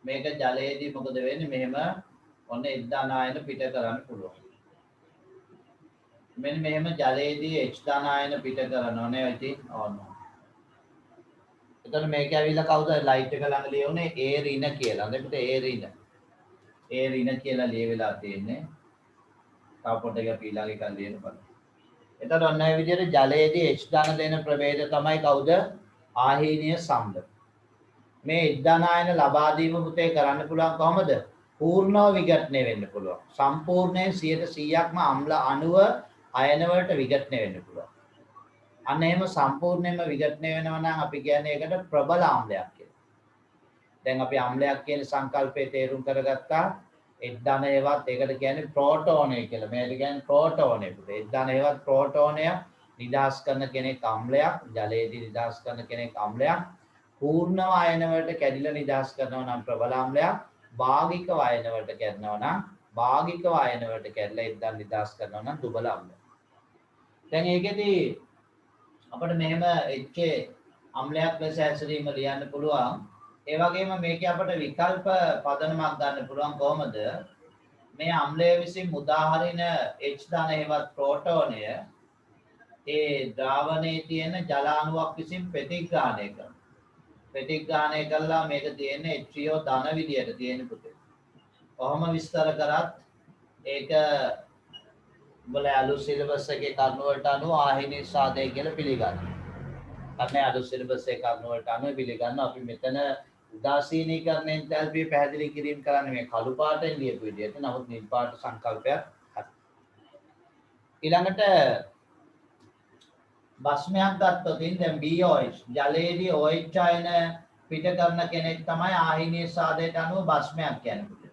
මේක ජලයේදී මොකද වෙන්නේ? මෙහෙම ඔන්න H ධන ආයන පිට කරන්න පුළුවන්. මෙන්න මෙහෙම ජලයේදී H ධන ආයන පිට කරනවා නේ ඉතින් ඕන. එතකොට මේක ඇවිල්ලා කවුද ලයිට් එක ළඟ ලියුනේ A ඍණ කියලා. හරිද? A ඍණ. A ඍණ කියලා ලියවිලා තියෙන්නේ. තව පොඩ්ඩක් ඊළඟ එක ලියන්න බලන්න. එතකොට ඔන්න ඒ විදිහට ජලයේදී H ධන දෙන ප්‍රභේද තමයි කවුද? ආහීනීය සම්ල. මේ H ධන ආයන ලබා දීම පුතේ කරන්න පුළුවන් කොහමද? පූර්ණව විඝටනය වෙන්න පුළුවන්. සම්පූර්ණයෙන් 100%ක්ම අම්ල අණුව අයන වලට විඝටනය වෙන්න පුළුවන්. අන්න එහෙම සම්පූර්ණයෙන්ම විඝටනය වෙනවා නම් අපි කියන්නේ ඒකට ප්‍රබල අම්ලයක් කියලා. දැන් අපි අම්ලයක් කියන සංකල්පය තේරුම් කරගත්තා. H ධන හේවත් ඒකට කියන්නේ ප්‍රෝටෝනය කියලා. මේකට කියන්නේ ප්‍රෝටෝනය. H ධන හේවත් ප්‍රෝටෝනය නිදහස් කරන කෙනෙක් අම්ලයක්, ජලයේදී නිදහස් කරන කෙනෙක් අම්ලයක්. පූර්ණව අයන වලට කැඩිලා නිදහස් කරනවා නම් ප්‍රබල අම්ලයක්. භාගික අයන වලට කැඩනවා නම් භාගික අයන වලට කැඩලා H ධන නිදහස් කරනවා නම් දුබල අම්ලයක්. දැන් ඒකෙදී අපිට මෙහෙම HA අම්ලයක් ලෙස හැසිරීම ලියන්න පුළුවන්. ඒ වගේම මේකේ අපිට විකල්ප පදනමක් ගන්න පුළුවන් කොහොමද? මේ අම්ලය විසින් මුදා හරින H ධන හේවත් ප්‍රෝටෝනය ඒ ද්‍රාවණයේ තියෙන ජල අණුවක් විසින් ප්‍රතිග්‍රහණය කරනවා. ප්‍රතිග්‍රහණය කළා මේක තියෙන්නේ H3O ධන විදියට තියෙන පුතේ. කොහොම විස්තර කරත් ඒක උඹලා අලුත් සිලබස් එකේ කරුණු වලට අනුව ආහිනී සාදය කියලා පිළිගන්නවා. අපි අලුත් සිලබස් එකේ කරුණු වලට අනුව පිළිගන්නවා. අපි මෙතන උදාසීනීකරණයෙන් තැල්පිය පැහැදිලි කිරීම කරන්නේ මේ කළු පාටෙන් ලියපු විදිහට. නමුත් නිල් පාට සංකල්පයක් හරි. ඊළඟට බස්මයක් ගත්තොත් දැන් BOH ජලයේදී OH අයන පිට කරන කෙනෙක් තමයි ආහිනීය සාදයට අනුව බස්මයක් කියන්නේ.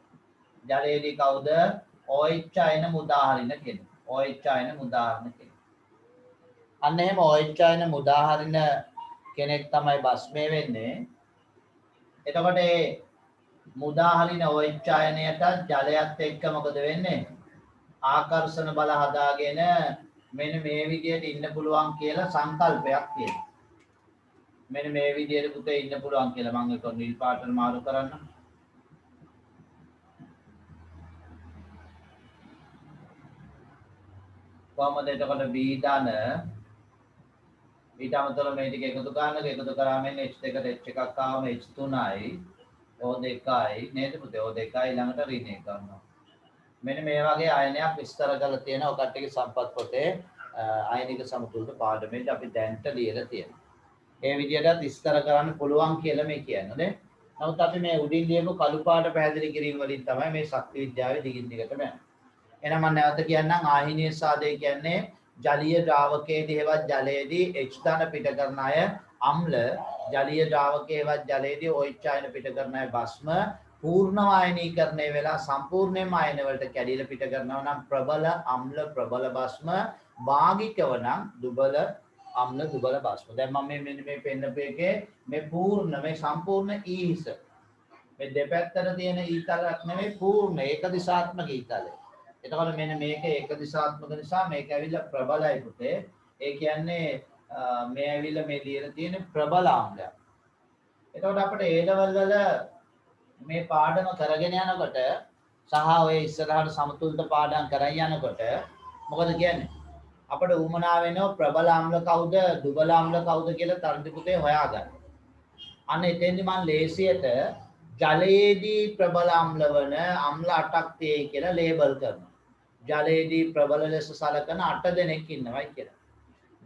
ජලයේදී කවුද? OH අයන මුදාහරින කෙනෙක්. OH අයන මුදාහරින කෙනෙක්. අන්න එහෙම OH අයන මුදාහරින කෙනෙක් තමයි බස්මේ වෙන්නේ. එතකොට මේ මුදාහරින OH අයනයට ජලයත් එක්ක මොකද වෙන්නේ? ආකර්ෂණ බල හදාගෙන මෙන්න මේ විදියට ඉන්න පුළුවන් කියලා සංකල්පයක් තියෙනවා. මෙන්න මේ විදියට පුතේ ඉන්න පුළුවන් කියලා මම ඒක නිල් පාටට මාරු කරන්න. කොහමද එතකොට B ධන ඊට අමතරව මේ ටික එකතු කරනකොට එකතු කරාම එන්නේ H2කට H එකක් ආවම H3යි O2යි නේද පුතේ O2යි ළඟට ඍණ එක කරනවා. මෙන්න මේ වගේ ආයනයක් විස්තර කරලා තියෙනවා ඔකට්ටියගේ සම්පත් පොතේ ආයනික සමතුලිත පාඩමේදී අපි දැන්ට ලියලා තියෙනවා. ඒ විදිහට විස්තර කරන්න පුළුවන් කියලා මේ කියන්නේ නේ. නමුත් අපි මේ උඩින් ලියපු කළු පාට පැහැදිලි කිරීම වලින් තමයි මේ ශක්ති විද්‍යාවේ දිගින් දිගටම යන්නේ. එහෙනම් මම නැවත කියන්නම් ආහිනීය සාදය කියන්නේ ජලීය ද්‍රාවකයේදී හෙවත් ජලයේදී H ධන පිට කරන අය අම්ල ජලීය ද්‍රාවකයේ හෙවත් ජලයේදී OH අයන පිට කරන අය භස්ම පූර්ණ ආයනීකරණය වෙලා සම්පූර්ණයෙන්ම ආයන වලට කැඩිලා පිට කරනවා නම් ප්‍රබල අම්ල ප්‍රබල භස්ම භාගිකව නම් දුබල අම්ල දුබල භස්ම. දැන් මම මෙන්න මේ පෙන්නපු එකේ මේ පූර්ණ මේ සම්පූර්ණ ඊහිස මේ දෙපැත්තට තියෙන ඊතලක් නෙමෙයි පූර්ණ ඒක දිශාත්මක ඊතලය. එතකොට මෙන්න මේක ඒක දිශාත්මක නිසා මේක ඇවිල්ලා ප්‍රබලයි පුතේ. ඒ කියන්නේ මේ ඇවිල්ලා මේ ලියලා තියෙන ප්‍රබල අම්ලයක්. එතකොට අපිට A level වල මේ පාඩම කරගෙන යනකොට සහ ඔය ඉස්සරහට සමතුලිත පාඩම් කරගෙන යනකොට මොකද කියන්නේ? අපිට උමනා වෙනවා ප්‍රබල අම්ල කවුද දුබල අම්ල කවුද කියලා තරඳි පුතේ හොයාගන්න. අන්න එතෙන්දි මම ලේසියට ජලයේදී ප්‍රබල අම්ල වන අම්ල 8ක් තියෙයි කියලා ලේබල් කරනවා. ජලයේදී ප්‍රබල ලෙස සලකන 8 දෙනෙක් ඉන්නවයි කියලා.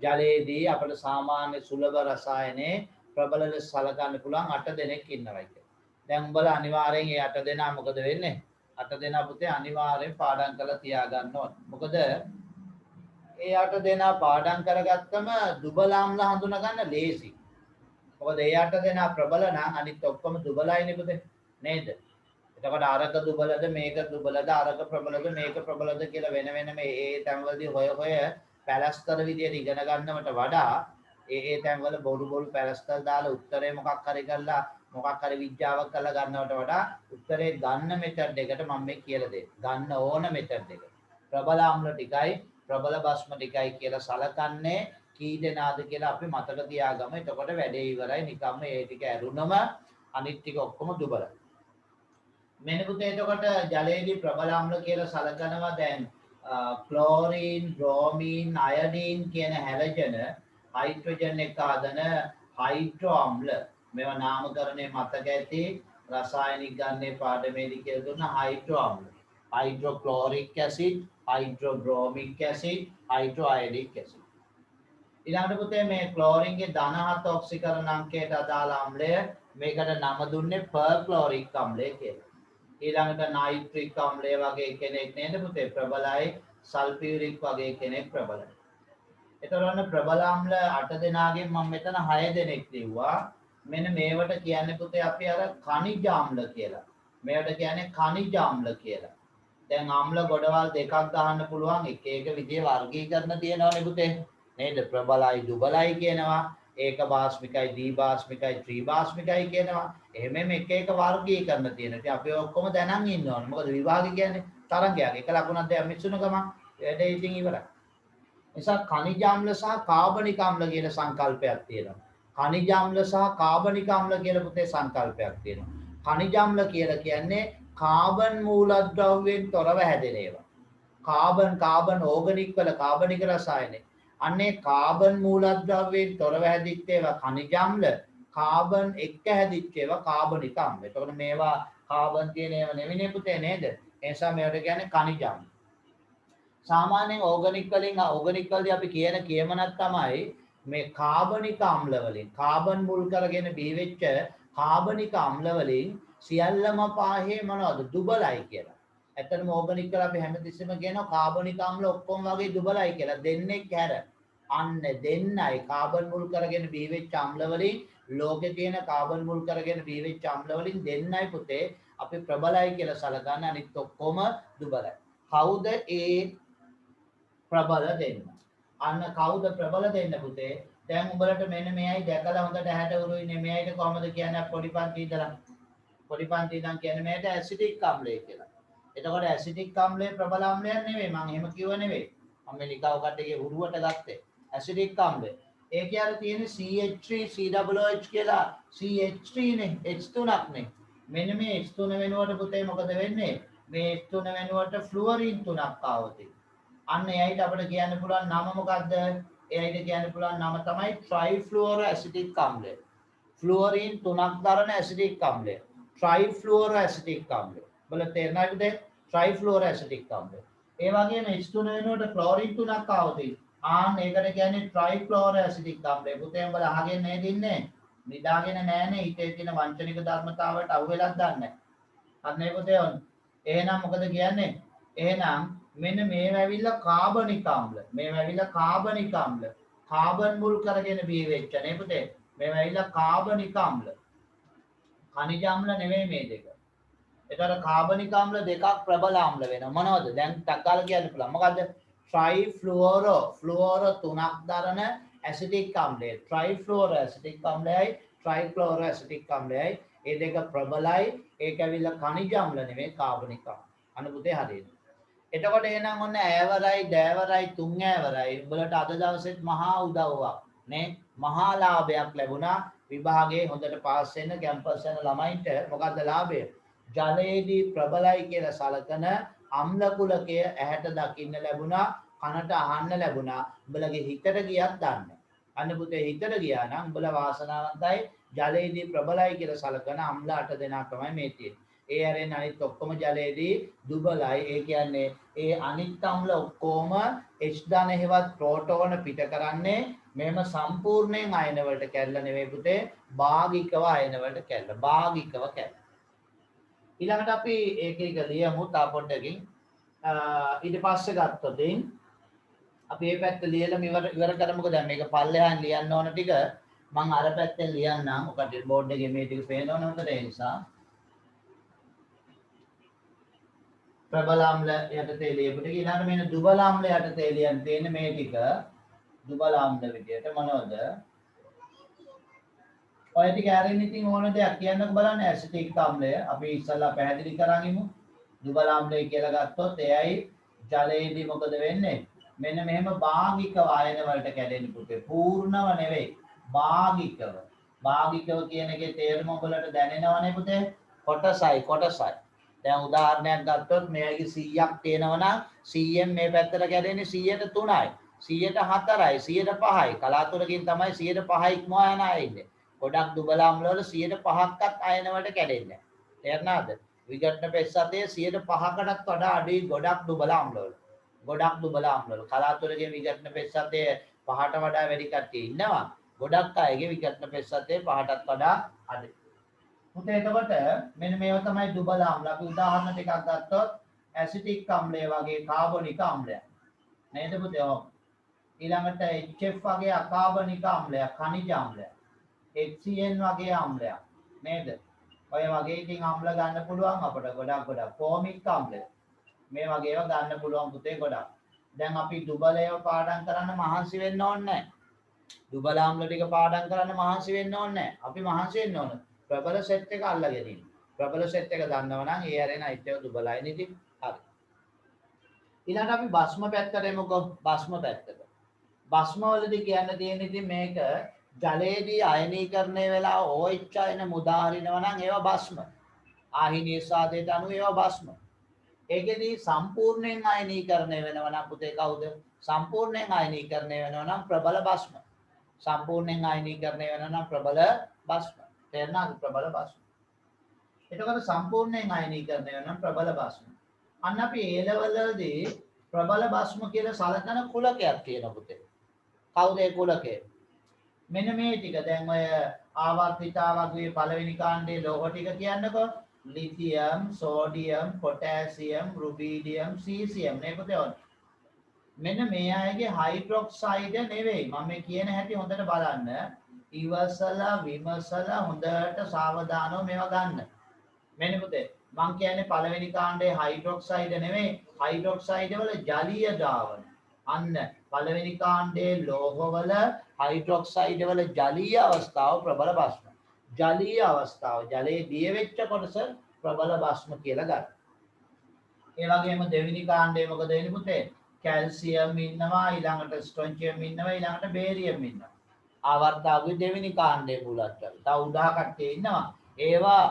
ජලයේදී අපිට සාමාන්‍ය සුලභ රසායනයේ ප්‍රබල ලෙස සලකන්න පුළුවන් 8 දෙනෙක් ඉන්නවයි කියලා. දැන් උඹලා අනිවාර්යෙන් මේ 8 දෙනා මොකද වෙන්නේ? 8 දෙනා පුතේ අනිවාර්යෙන් පාඩම් කරලා තියාගන්න ඕන. මොකද ඒ 8 දෙනා පාඩම් කරගත්තම දුබල අම්ල හඳුනා ගන්න ලේසි. මොකද ඒ 8 දෙනා ප්‍රබල නම් අනිත් ඔක්කොම දුබලයිනේ පුතේ. නේද? එතකොට අරක දුබලද මේක දුබලද අරක ප්‍රබලද මේක ප්‍රබලද කියලා වෙන වෙනම ඒ තැන්වලදී හොය පැලස්තර විදියට ඉගෙන ගන්නවට වඩා ඒ තැන්වල බොරු පැලස්තර දාලා උත්තරේ මොකක් හරි කරලා මොකක් හරි විද්‍යාවක් කරලා ගන්නවට වඩා උත්තරේ ගන්න මෙතඩ් එකට මම මේ කියලා දෙන්නේ. ගන්න ඕන මෙතඩ් එක. ප්‍රබල අම්ල ටිකයි ප්‍රබල භස්ම ටිකයි කියලා සලකන්නේ කී දෙනාද කියලා අපි මතක තියාගමු. එතකොට වැඩේ ඉවරයි. නිකම්ම ඒ ටික ඇරුණම අනිත් ටික ඔක්කොම දුබලයි. මෙන්න පුතේ එතකොට ජලයේදී ප්‍රබල අම්ල කියලා සලකනවා දැන් ක්ලෝරින්, බ්‍රෝමීන්, අයඩීන් කියන හැලජන හයිඩ්‍රජන් එක හදන හයිඩ්‍රෝ අම්ල මේවා නාමකරණය මතක ඇති රසායනික ගන්නේ පාඩමේදී කියලා දුන්න හයිඩ්‍රෝ අම්ල. Hydrochloric acid, hydrobromic acid, hydroiodic acid. ඊළඟට පුතේ මේ ක්ලෝරින්ගේ ධන 7 ඔක්සිකරණ අංකයට අදාළ අම්ලය මේකට නම දුන්නේ පර්ක්ලෝරික් අම්ලය කියලා. ඊළඟට නයිට්‍රික් අම්ලය වගේ කෙනෙක් නේද පුතේ ප්‍රබලයි, සල්ෆියුරික් වගේ කෙනෙක් ප්‍රබලයි. එතකොට ප්‍රබල අම්ල 8 දෙනාගෙන් මම මෙතන 6 දෙනෙක් ලිව්වා. මෙන්න මේවට කියන්නේ පුතේ අපි අර ඛනිජ අම්ල කියලා. මේවට කියන්නේ ඛනිජ අම්ල කියලා. දැන් අම්ල ගොඩවල් දෙකක් ගන්න පුළුවන් එක එක විදිහේ වර්ගීකරණ තියෙනවනේ පුතේ. නේද? ප්‍රබලයි දුබලයි කියනවා. ඒක භාස්මිකයි, දී භාස්මිකයි, ත්‍රි භාස්මිකයි කියනවා. එහෙම එක එක වර්ගීකරණ තියෙනවා. ඉතින් අපි ඔක්කොම දැනන් ඉන්න ඕනේ. මොකද විභාගය කියන්නේ තරංගයක්. එක ලකුණක් දෙයක් මිස්සුන ගමන් වැඩේ ඉතින් ඉවරයි. නිසා ඛනිජ අම්ල සහ කාබනික අම්ල කියන සංකල්පයක් තියෙනවා. खनिज අම්ල සහ කාබනික අම්ල කියලා පුතේ සංකල්පයක් තියෙනවා. खनिज අම්ල කියලා කියන්නේ කාබන් මූලද්‍රව්‍යයෙන් තොරව හැදෙන ඒවා. කාබන් ඕගනික් වල කාබනික රසායනේ. අන්නේ කාබන් මූලද්‍රව්‍යයෙන් තොරව හැදිච්ච ඒවා खनिज අම්ල, කාබන් එක්ක හැදිච්ච ඒවා කාබනික අම්ල. එතකොට මේවා කාබන් තියෙන ඒවා නෙවෙයි පුතේ නේද? ඒ නිසා මේවට කියන්නේ खनिज අම්ල. සාමාන්‍යයෙන් ඕගනික් වලින් ඕගනික් වලදී අපි කියන කියමනක් තමයි මේ කාබනික අම්ල වලින් කාබන් මුල් කරගෙන බිහිවෙච්ච කාබනික අම්ල වලින් සියල්ලම පාහේ මොනවද දුබලයි කියලා. ඇත්තටම ඕගනික් වල අපි හැමතිස්සෙම කියනවා කාබනික අම්ල ඔක්කොම වගේ දුබලයි කියලා. දෙන්නේ කැර. අන්න දෙන්නයි කාබන් මුල් කරගෙන බිහිවෙච්ච අම්ල වලින් ලෝකේ තියෙන කාබන් මුල් කරගෙන බිහිවෙච්ච අම්ල වලින් දෙන්නයි පුතේ අපි ප්‍රබලයි කියලා සලකන්නේ. අනිත් ඔක්කොම දුබලයි. කවුද ඒ ප්‍රබල දෙන්න? අන්න කවුද ප්‍රබල දෙන්න පුතේ? දැන් උඹලට මෙන්න මෙයයි දැකලා හොඳට ඇහැට උරුයිනේ මෙයයිට කොහමද කියන්නේ පොඩි පන්ති ඉඳලා. පොඩි පන්ති ඉඳන් කියන්නේ මෙයට ඇසිටික් අම්ලය කියලා. එතකොට ඇසිටික් අම්ලය ප්‍රබල අම්ලයක් නෙවෙයි. මම එහෙම කිව්ව නෙවෙයි. මම මේ ලිකාව කට්ටියගේ උරුවට ගත්තේ. ඇසිටික් අම්ලය. ඒ කියන්නේ තියෙන්නේ CH3 COOH කියලා CH3 නේ H3ක් නේ. මෙන්න මේ H3 වෙනුවට පුතේ මොකද වෙන්නේ? මේ H3 වෙනුවට ෆ්ලුවරින් 3ක් ආවොත් අන්න එයිට අපිට කියන්න පුළුවන් නම මොකද්ද? එයිට කියන්න පුළුවන් නම තමයි ට්‍රයිෆ්ලුවරෝ ඇසිටික් අම්ලය. ෆ්ලුවරින් 3ක් දරන ඇසිටික් අම්ලය. ට්‍රයිෆ්ලුවරෝ ඇසිටික් අම්ලය. බලන්න තේරෙනවද? ට්‍රයිෆ්ලුවරෝ ඇසිටික් අම්ලය. ඒ වගේම H3 වෙනුවට ක්ලෝරින් 3ක් ආවොත් ආන් ඒකට කියන්නේ ට්‍රයිෆ්ලුවරෝ ඇසිටික් අම්ලය. පුතේ උඹලා අහගෙන නේද ඉන්නේ? නිදාගෙන නෑනේ. හිතේ තියෙන වංචනික ධර්මතාවයට අහු වෙලක් දන්නේ නැහැ. අන්න ඒ පුතේ ඔන්න. එහෙනම් මොකද කියන්නේ? එහෙනම් මෙන්න මේව ඇවිල්ලා කාබනික අම්ල. මේව ඇවිල්ලා කාබනික අම්ල. කාබන් මුල් කරගෙන බිහි වෙච්ච නේ පුතේ. මේව ඇවිල්ලා කාබනික අම්ල. खनिज අම්ල නෙවෙයි මේ දෙක. ඒතර කාබනික අම්ල දෙකක් ප්‍රබල අම්ල වෙනවා. මොනවද? දැන් ටක්කාල කියන්න පුළුවන්. මොකද්ද? ට්‍රයිෆ්ලුවරෝ ෆ්ලුවරෝ 3ක් දරන ඇසිටික් අම්ලය. ට්‍රයිෆ්ලුවරෝ ඇසිටික් අම්ලයයි ට්‍රයික්ලෝරෝ ඇසිටික් අම්ලයයි. ඒ දෙක ප්‍රබලයි. ඒක ඇවිල්ලා खनिज අම්ල නෙවෙයි කාබනික අම්ල. අන්න පුතේ හරියට. එතකොට එහෙනම් ඔන්න ඈවරයි දෑවරයි තුන් ඈවරයි උඹලට අද දවසෙත් මහා උදව්වක් නේ මහා ලාභයක් ලැබුණා විභාගයේ හොඳට පාස් වෙන්න කැම්පස් යන ළමයින්ට මොකද්ද ලාභය ජලයේදී ප්‍රබලයි කියලා සලකන අම්ල කුලකය ඇහැට දකින්න ලැබුණා කනට අහන්න ලැබුණා උඹලගේ හිතට ගියත් දන්නේ අන්න පුතේ හිතට ගියා නම් උඹලා වාසනාවන්තයි ජලයේදී ප්‍රබලයි කියලා සලකන අම්ල 8 දෙනා තමයි මේ තියෙන්නේ ඒ හැරෙන් අනිත් ඔක්කොම ජලයේදී දුබලයි. ඒ කියන්නේ ඒ අනිත් අම්ල ඔක්කොම H ධන හේවත් ප්‍රෝටෝන පිට කරන්නේ මෙහෙම සම්පූර්ණයෙන් අයන වලට කැඩලා නෙවෙයි පුතේ භාගිකව අයන වලට කැඩලා භාගිකව කැඩලා. ඊළඟට අපි ඒක ලියමු තා පොඩ්ඩකින්. ඊට පස්සේ ගත්තොත් අපි මේ පැත්ත ලියලා ඉවර කරමුකෝ දැන් මේක පල්ලෙහාන් ලියන්න ඕන ටික මම අර පැත්තෙන් ලියන්නම්. ඔකට බෝඩ් එකේ මේ ටික පේනවනේ හොඳට ඒ නිසා ප්‍රබල අම්ල යටතේ ලියපු ටික ඊළඟට මෙන්න දුබල අම්ල යටතේ ලියන්න තියෙන මේ ටික දුබල අම්ල විදියට මොනවද? ඔය ටික ඇරින් ඉතින් ඕන දෙයක් කියන්නකෝ බලන්න ඇසිටික් අම්ලය අපි ඉස්සල්ලා පැහැදිලි කරන් ඉමු. දුබල අම්ලය කියලා ගත්තොත් එයයි ජලයේදී මොකද වෙන්නේ? මෙන්න මෙහෙම භාගිකව ආයන වලට කැඩෙන්න පුතේ. පූර්ණව නෙවෙයි භාගිකව. භාගිකව කියන එකේ තේරුම ඔයගලට දැනෙනවනේ පුතේ. කොටසයි. දැන් උදාහරණයක් ගත්තොත් මේකේ 100ක් තියෙනවා නම් 100න් මේ පැත්තට කැඩෙන්නේ 100ට 3යි 100ට 4යි 100ට 5යි කලාතුරකින් තමයි 100ට 5 ඉක්මවා යන අය ඉන්නේ ගොඩක් දුබල අම්ල වල 105ක්වත් අයන වලට කැඩෙන්නේ නැහැ තේරුණාද විඝටන පෙස්සතේ 105කටත් වඩා අඩුයි ගොඩක් දුබල අම්ල වල කලාතුරකින් විඝටන පෙස්සතේ 5ට වඩා වැඩි කට්ටිය ඉන්නවා ගොඩක් අයගේ විඝටන පෙස්සතේ 5ටත් වඩා අඩුයි පුතේ එතකොට මෙන්න මේව තමයි දුබල අම්ල. අපි උදාහරණ ටිකක් ගත්තොත් ඇසිටික් අම්ලය වගේ කාබනික අම්ලයක්. නේද පුතේ? ඔව්. ඊළඟට HF වගේ අකාබනික අම්ලයක්, खनिज අම්ලයක්. HCN වගේ අම්ලයක්. නේද? ඔය වගේ ඉතින් අම්ල ගන්න පුළුවන් අපිට ගොඩක් ෆෝමික් අම්ලය. මේ වගේ ඒවා ගන්න පුළුවන් පුතේ ගොඩක්. දැන් අපි දුබල ඒවා පාඩම් කරන්න මහන්සි වෙන්න ඕනේ නැහැ. දුබල අම්ල ටික පාඩම් කරන්න මහන්සි වෙන්න ඕනේ නැහැ. අපි මහන්සි වෙන්න ඕනේ. ප්‍රබල සෙට් එක අල්ලගෙන ඉන්න. ප්‍රබල සෙට් එක දන්නව නම් ඒ හැරෙන අයිත් එක දුබලයි නේ ඉතින්. හරි. ඊළඟට අපි භස්ම පැත්තට එමුකෝ. භස්ම පැත්තට. භස්ම වලදී කියන්න තියෙන ඉතින් මේක ජලයේදී අයනීකරණය වෙලා OH අයන මුදා හරිනවා නම් ඒවා භස්ම. ආහිනීය ස්වාදයට අනුව ඒවා භස්ම. ඒකෙදී සම්පූර්ණයෙන් අයනීකරණය වෙනවා නම් පුතේ කවුද? සම්පූර්ණයෙන් අයනීකරණය වෙනවා නම් ප්‍රබල භස්ම. සම්පූර්ණයෙන් අයනීකරණය වෙනවා නම් ප්‍රබල භස්ම. තේරුණාද? ප්‍රබල භස්ම. එතකොට සම්පූර්ණයෙන් අයනීකරණය වෙනවා නම් ප්‍රබල භස්ම. අන්න අපි A level වලදී ප්‍රබල භස්ම කියලා සලකන කුලකයක් තියෙනවා පුතේ. කවුද ඒ කුලකය? මෙන්න මේ ටික දැන් ඔය ආවර්තිතාවකයේ පළවෙනි කාණ්ඩයේ ලෝහ ටික කියන්නකෝ. ලිතියම්, සෝඩියම්, පොටෑසියම්, රුබීඩියම්, සීසියම් නේ පුතේ ඔන්න. මෙන්න මේ අයගේ හයිඩ්‍රොක්සයිඩ් නෙවෙයි. මම මේ කියන හැටි හොඳට බලන්න. ඉවසලා විමසලා හොඳට සාවධානව මේවා ගන්න. මෙන්න පුතේ මම කියන්නේ පළවෙනි කාණ්ඩයේ හයිඩ්‍රොක්සයිඩ් නෙවෙයි. හයිඩ්‍රොක්සයිඩ් වල ජලීය ද්‍රාවණ. අන්න පළවෙනි කාණ්ඩයේ ලෝහවල හයිඩ්‍රොක්සයිඩ් වල ජලීය අවස්ථාව ප්‍රබල භස්ම. ජලීය අවස්ථාව ජලයේ දිය වෙච්ච කොටස ප්‍රබල භස්ම කියලා ගන්න. ඒ වගේම දෙවෙනි කාණ්ඩයේ මොකද වෙන්නේ පුතේ? කැල්සියම් ඉන්නවා, ඊළඟට ස්ට්‍රොන්චියම් ඉන්නවා, ඊළඟට බේරියම් ඉන්නවා. ආවර්තාවගේ දෙවෙනි කාණ්ඩයේ බුලත් වල. තව උදා කට්ටිය ඉන්නවා. ඒවා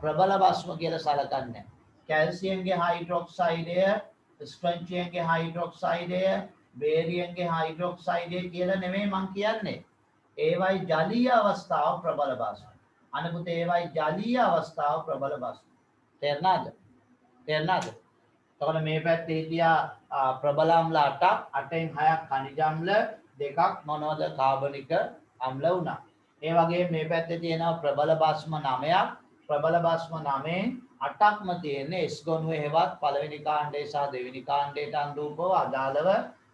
ප්‍රබල භස්ම කියලා සලකන්නේ. කැල්සියම්ගේ හයිඩ්‍රොක්සයිඩය, ස්ට්‍රොන්චියම්ගේ හයිඩ්‍රොක්සයිඩය, බේරියම්ගේ හයිඩ්‍රොක්සයිඩය කියලා නෙමෙයි මම කියන්නේ. ඒවයි ජලීය අවස්ථාව ප්‍රබල භස්ම. අනිකුත් ඒවයි ජලීය අවස්ථාව ප්‍රබල භස්ම. තේරුණාද? තේරුණාද? එතකොට මේ පැත්තේ හිටියා ප්‍රබල අම්ල 8ක්, 8න් 6ක් khනිජ අම්ල, 2ක් මොනවද කාබනික අම්ල වුණා. ඒ වගේම මේ පැත්තේ තියෙනවා ප්‍රබල භස්ම 9ක්. ප්‍රබල භස්ම 9න් 8ක්ම තියෙන්නේ S ගොනුවේ හෙවත් පළවෙනි කාණ්ඩය සහ දෙවෙනි කාණ්ඩයට අනුරූපව අදාළව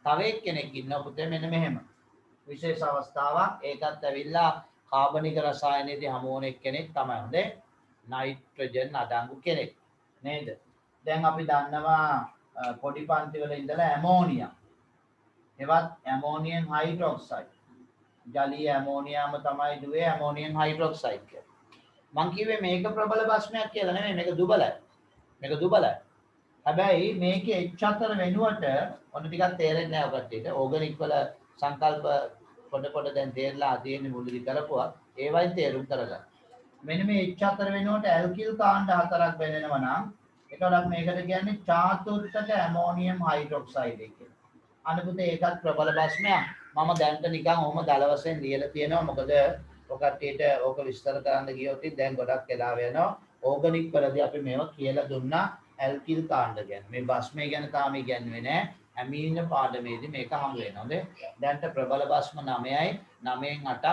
තව එක්කෙනෙක් ඉන්නවා පුතේ මෙන්න මෙහෙම. විශේෂ අවස්ථාවක්. ඒකත් ඇවිල්ලා කාබනික රසායනයේදී හමු වුණ එක්කෙනෙක් තමයි. හොඳේ. නයිට්‍රජන් අඩංගු කෙනෙක්. නේද? දැන් අපි දන්නවා පොඩි පන්ති වල ඉඳලා ඇමෝනියම්. එවත් ඇමෝනියම් හයිඩ්‍රොක්සයිඩ්. ජලීය ඇමෝනියම තමයි දුවේ ඇමෝනියම් හයිඩ්‍රොක්සයිඩ් කියලා. මං කිව්වේ මේක ප්‍රබල භස්මයක් කියලා නෙමෙයි මේක දුබලයි. මේක දුබලයි. හැබැයි මේකේ H4 වෙනුවට ඔන්න ටිකක් තේරෙන්නේ නැහැ ඔකට්ටියට. ඕගනික් වල සංකල්ප පොඩ දැන් තේරලා තියෙන මුලදී කරපුවා ඒවයින් තේරුම් කරගන්න. මෙන්න මේ H4 වෙනුවට ඇල්කිල් කාණ්ඩ හතරක් බෙදෙනවා නම් ඒකට මේකට කියන්නේ චාතුර්ථක ඇමෝනියම් හයිඩ්‍රොක්සයිඩ් කියලා. අනිකුත් ඒකත් ප්‍රබල භස්මයක්. මම දැන්ට නිකන් ඔහොම දල වශයෙන් ලියලා තියෙනවා. මොකද ඔකට්ටියට ඕක විස්තර කරන්න ගියොත් දැන් ගොඩක් වෙලා වෙනවා. ඕගනික් වලදී අපි මේවා කියලා දුන්නා ඇල්කිල් කාණ්ඩ ගැන. මේ භස්මය ගැන තාම ඉගෙනුවේ නැහැ. ඇමීන පාඩමේදී මේක හම්බ වෙනවා. හොඳේ. දැන්ට ප්‍රබල භස්ම 9යි 9න් 8ක්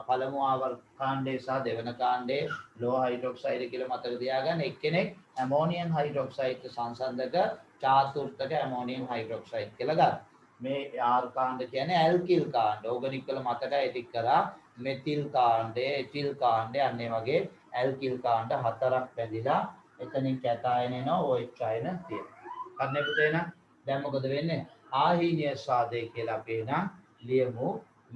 පළමු ආවර්ත කාණ්ඩයේ සහ දෙවන කාණ්ඩයේ ලෝහ හයිඩ්‍රොක්සයිඩ් කියලා මතක තියාගන්න. එක්කෙනෙක් ඇමෝනියම් හයිඩ්‍රොක්සයිඩ් සංසන්දක චාතුර්ථක ඇමෝනියම් හයිඩ්‍රොක්සයිඩ් කියලා ගන්න. මේ ආර් කාණ්ඩ කියන්නේ ඇල්කිල් කාණ්ඩ. ඕගනික් වල මතකයි ටික කරා මෙතිල් කාණ්ඩය, එතිල් කාණ්ඩය අන්න ඒ වගේ ඇල්කිල් කාණ්ඩ හතරක් බැඳිලා එතනින් කැටායන එනවා OH අයන තියෙනවා. හරිනේ පුතේ නං. දැන් මොකද වෙන්නේ? ආහීනීය ස්වාදය කියලා අපි නම් ලියමු.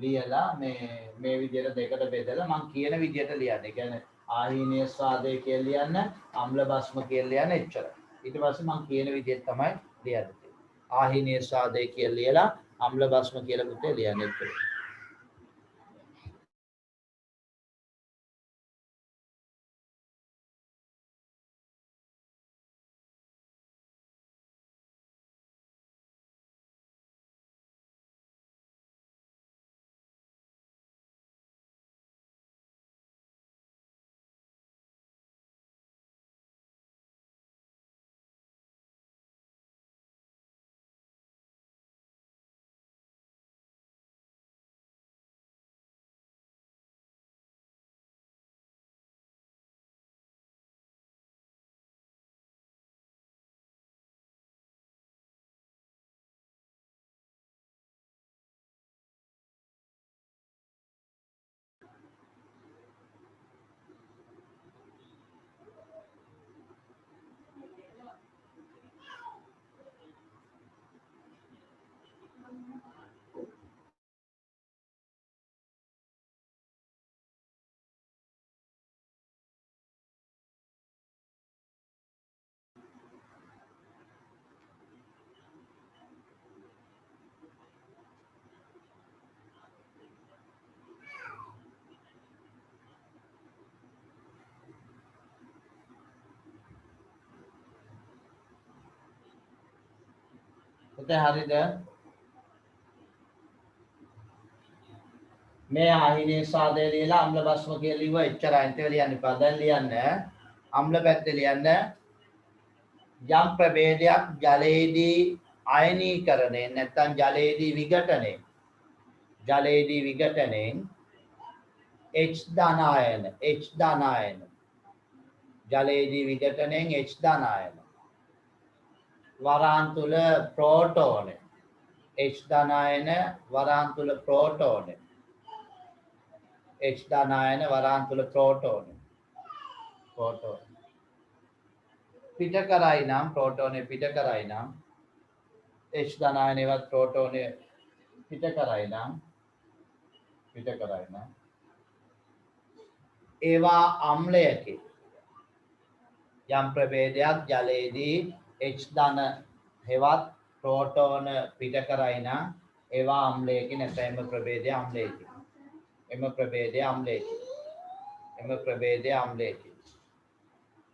ලියලා මේ විදිහට දෙකට බෙදලා මම කියන විදිහට ලියන්න. ඒ කියන්නේ ආහීනීය ස්වාදය කියලා ලියන්න, අම්ල භස්ම කියලා ලියන්න එච්චරයි. ඊට පස්සේ මම කියන විදිහට තමයි ලියන්නේ. ආහීනීය ස්වාදය කියලා ලියලා අම්ල භස්ම කියලා පුතේ ලියන්න එච්චරයි. පුතේ හරිද? මේ ආහිනේ සාදේ ලියලා අම්ල භස්ම කියලා ලිව්වා එච්චරයි. අන්තිම ලියන්න එපා. දැන් ලියන්න අම්ල පැත්තේ ලියන්න යම් ප්‍රභේදයක් ජලයේදී අයනීකරණයෙන් නැත්නම් ජලයේදී විඝටනයෙන් H ධන ආයන ජලයේදී විඝටනයෙන් H ධන ආයන වරාන් තුල ප්‍රෝටෝන H ධන ආයන වරාන් තුල ප්‍රෝටෝන H ධන ආයන වරාන් තුල ප්‍රෝටෝන පිට කරයි නම් ප්‍රෝටෝනේ පිට කරයි නම් H ධන ආයනේවත් ප්‍රෝටෝනේ පිට කරයි නම් ඒවා අම්ලයකි යම් ප්‍රභේදයක් ජලයේදී H ධන හෙවත් ප්‍රෝටෝන පිට කරයි නම් ඒවා අම්ලයකි නැත්නම් එම ප්‍රභේදය අම්ලයකි එම ප්‍රභේදය අම්ලයකි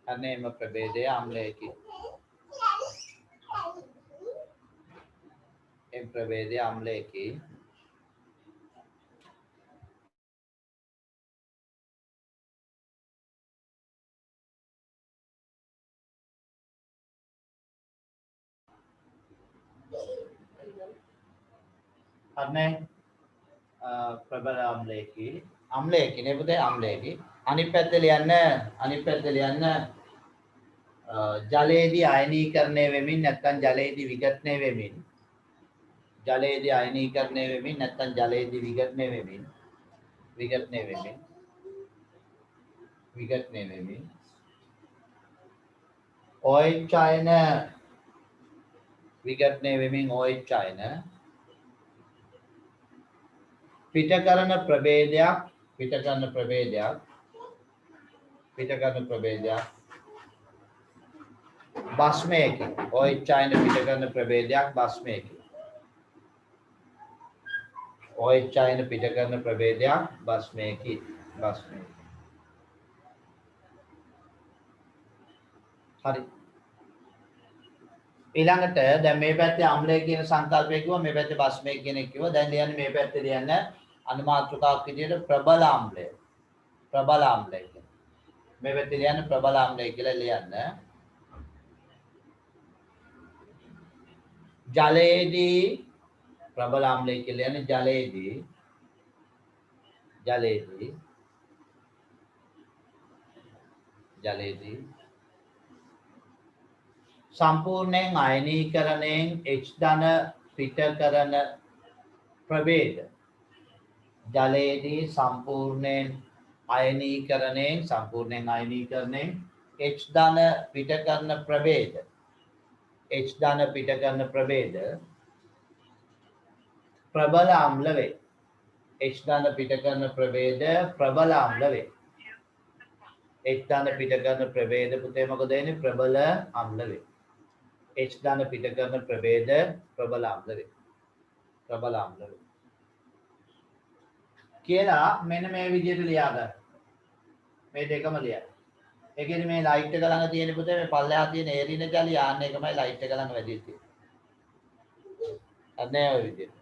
අනේ එම ප්‍රභේදය අම්ලයකි එම ප්‍රභේදය අම්ලයකි අනේ ප්‍රබල අම්ලයකි නේ පුතේ අම්ලයකි අනිත් පැත්තේ ලියන්න ජලයේදී අයනීකරණය වෙමින් නැත්නම් ජලයේදී විඝටනය වෙමින් නැත්නම් ජලයේදී විඝටනය වෙමින් OH ආයන විඝටනය වෙමින් OH ආයන පිට කරන ප්‍රභේදයක් භස්මයකි OH ආයන පිට කරන ප්‍රභේදයක් භස්මයකි OH ආයන පිට කරන ප්‍රභේදයක් භස්මයකි හරි ඊළඟට දැන් මේ පැත්තේ අම්ලය කියන සංකල්පය කිව්වා මේ පැත්තේ භස්මය කියන එක කිව්වා දැන් ලියන්නේ මේ පැත්තේ ලියන්න අනුමාත්‍රකාවක් විදිහට ප්‍රබල ආම්ලය කියන මේ පැත්තේ ලියන්න ප්‍රබල ආම්ලය කියලා ලියන්න ජලයේදී ප්‍රබල ආම්ලය කියලා ලියන්නේ ජලයේදී සම්පූර්ණයෙන් අයනීකරණයෙන් H ධන පිට කරන ප්‍රභේද ජලයේදී සම්පූර්ණයෙන් අයනීකරණයෙන් H ධන පිට කරන ප්‍රභේද ප්‍රබල අම්ල වේ H ධන පිට කරන ප්‍රභේද ප්‍රබල අම්ල වේ H ධන පිට කරන ප්‍රභේද පුතේ මොකද වෙන්නේ ප්‍රබල අම්ල වේ H ධන පිට කරන ප්‍රභේද ප්‍රබල අම්ල වේ කියලා මෙන්න මේ විදිහට ලියා ගන්න මේ දෙකම ලියන්න ඒ කියන්නේ මේ ලයිට් එක ළඟ තියෙන පුතේ මේ පල්ලෙහා තියෙන ඒරින ජලිය ආන්න එකමයි ලයිට් එක ළඟ වැඩි තියෙන්නේ අනේ ඔය විදිහට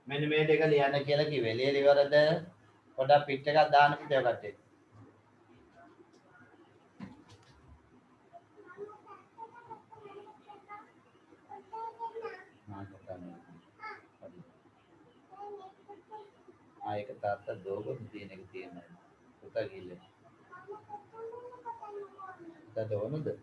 මෙන්න මේ දෙක ලියන්න කියලා කිව්වේ. ලියලා ඉවරද? පොඩක් පිට් එකක් දාන්න පුතේ ඔකට. ආයක තාත්තා දෝගොත් තියෙන එක තියෙනවා. පුතා කිල්ල. දඩවනද?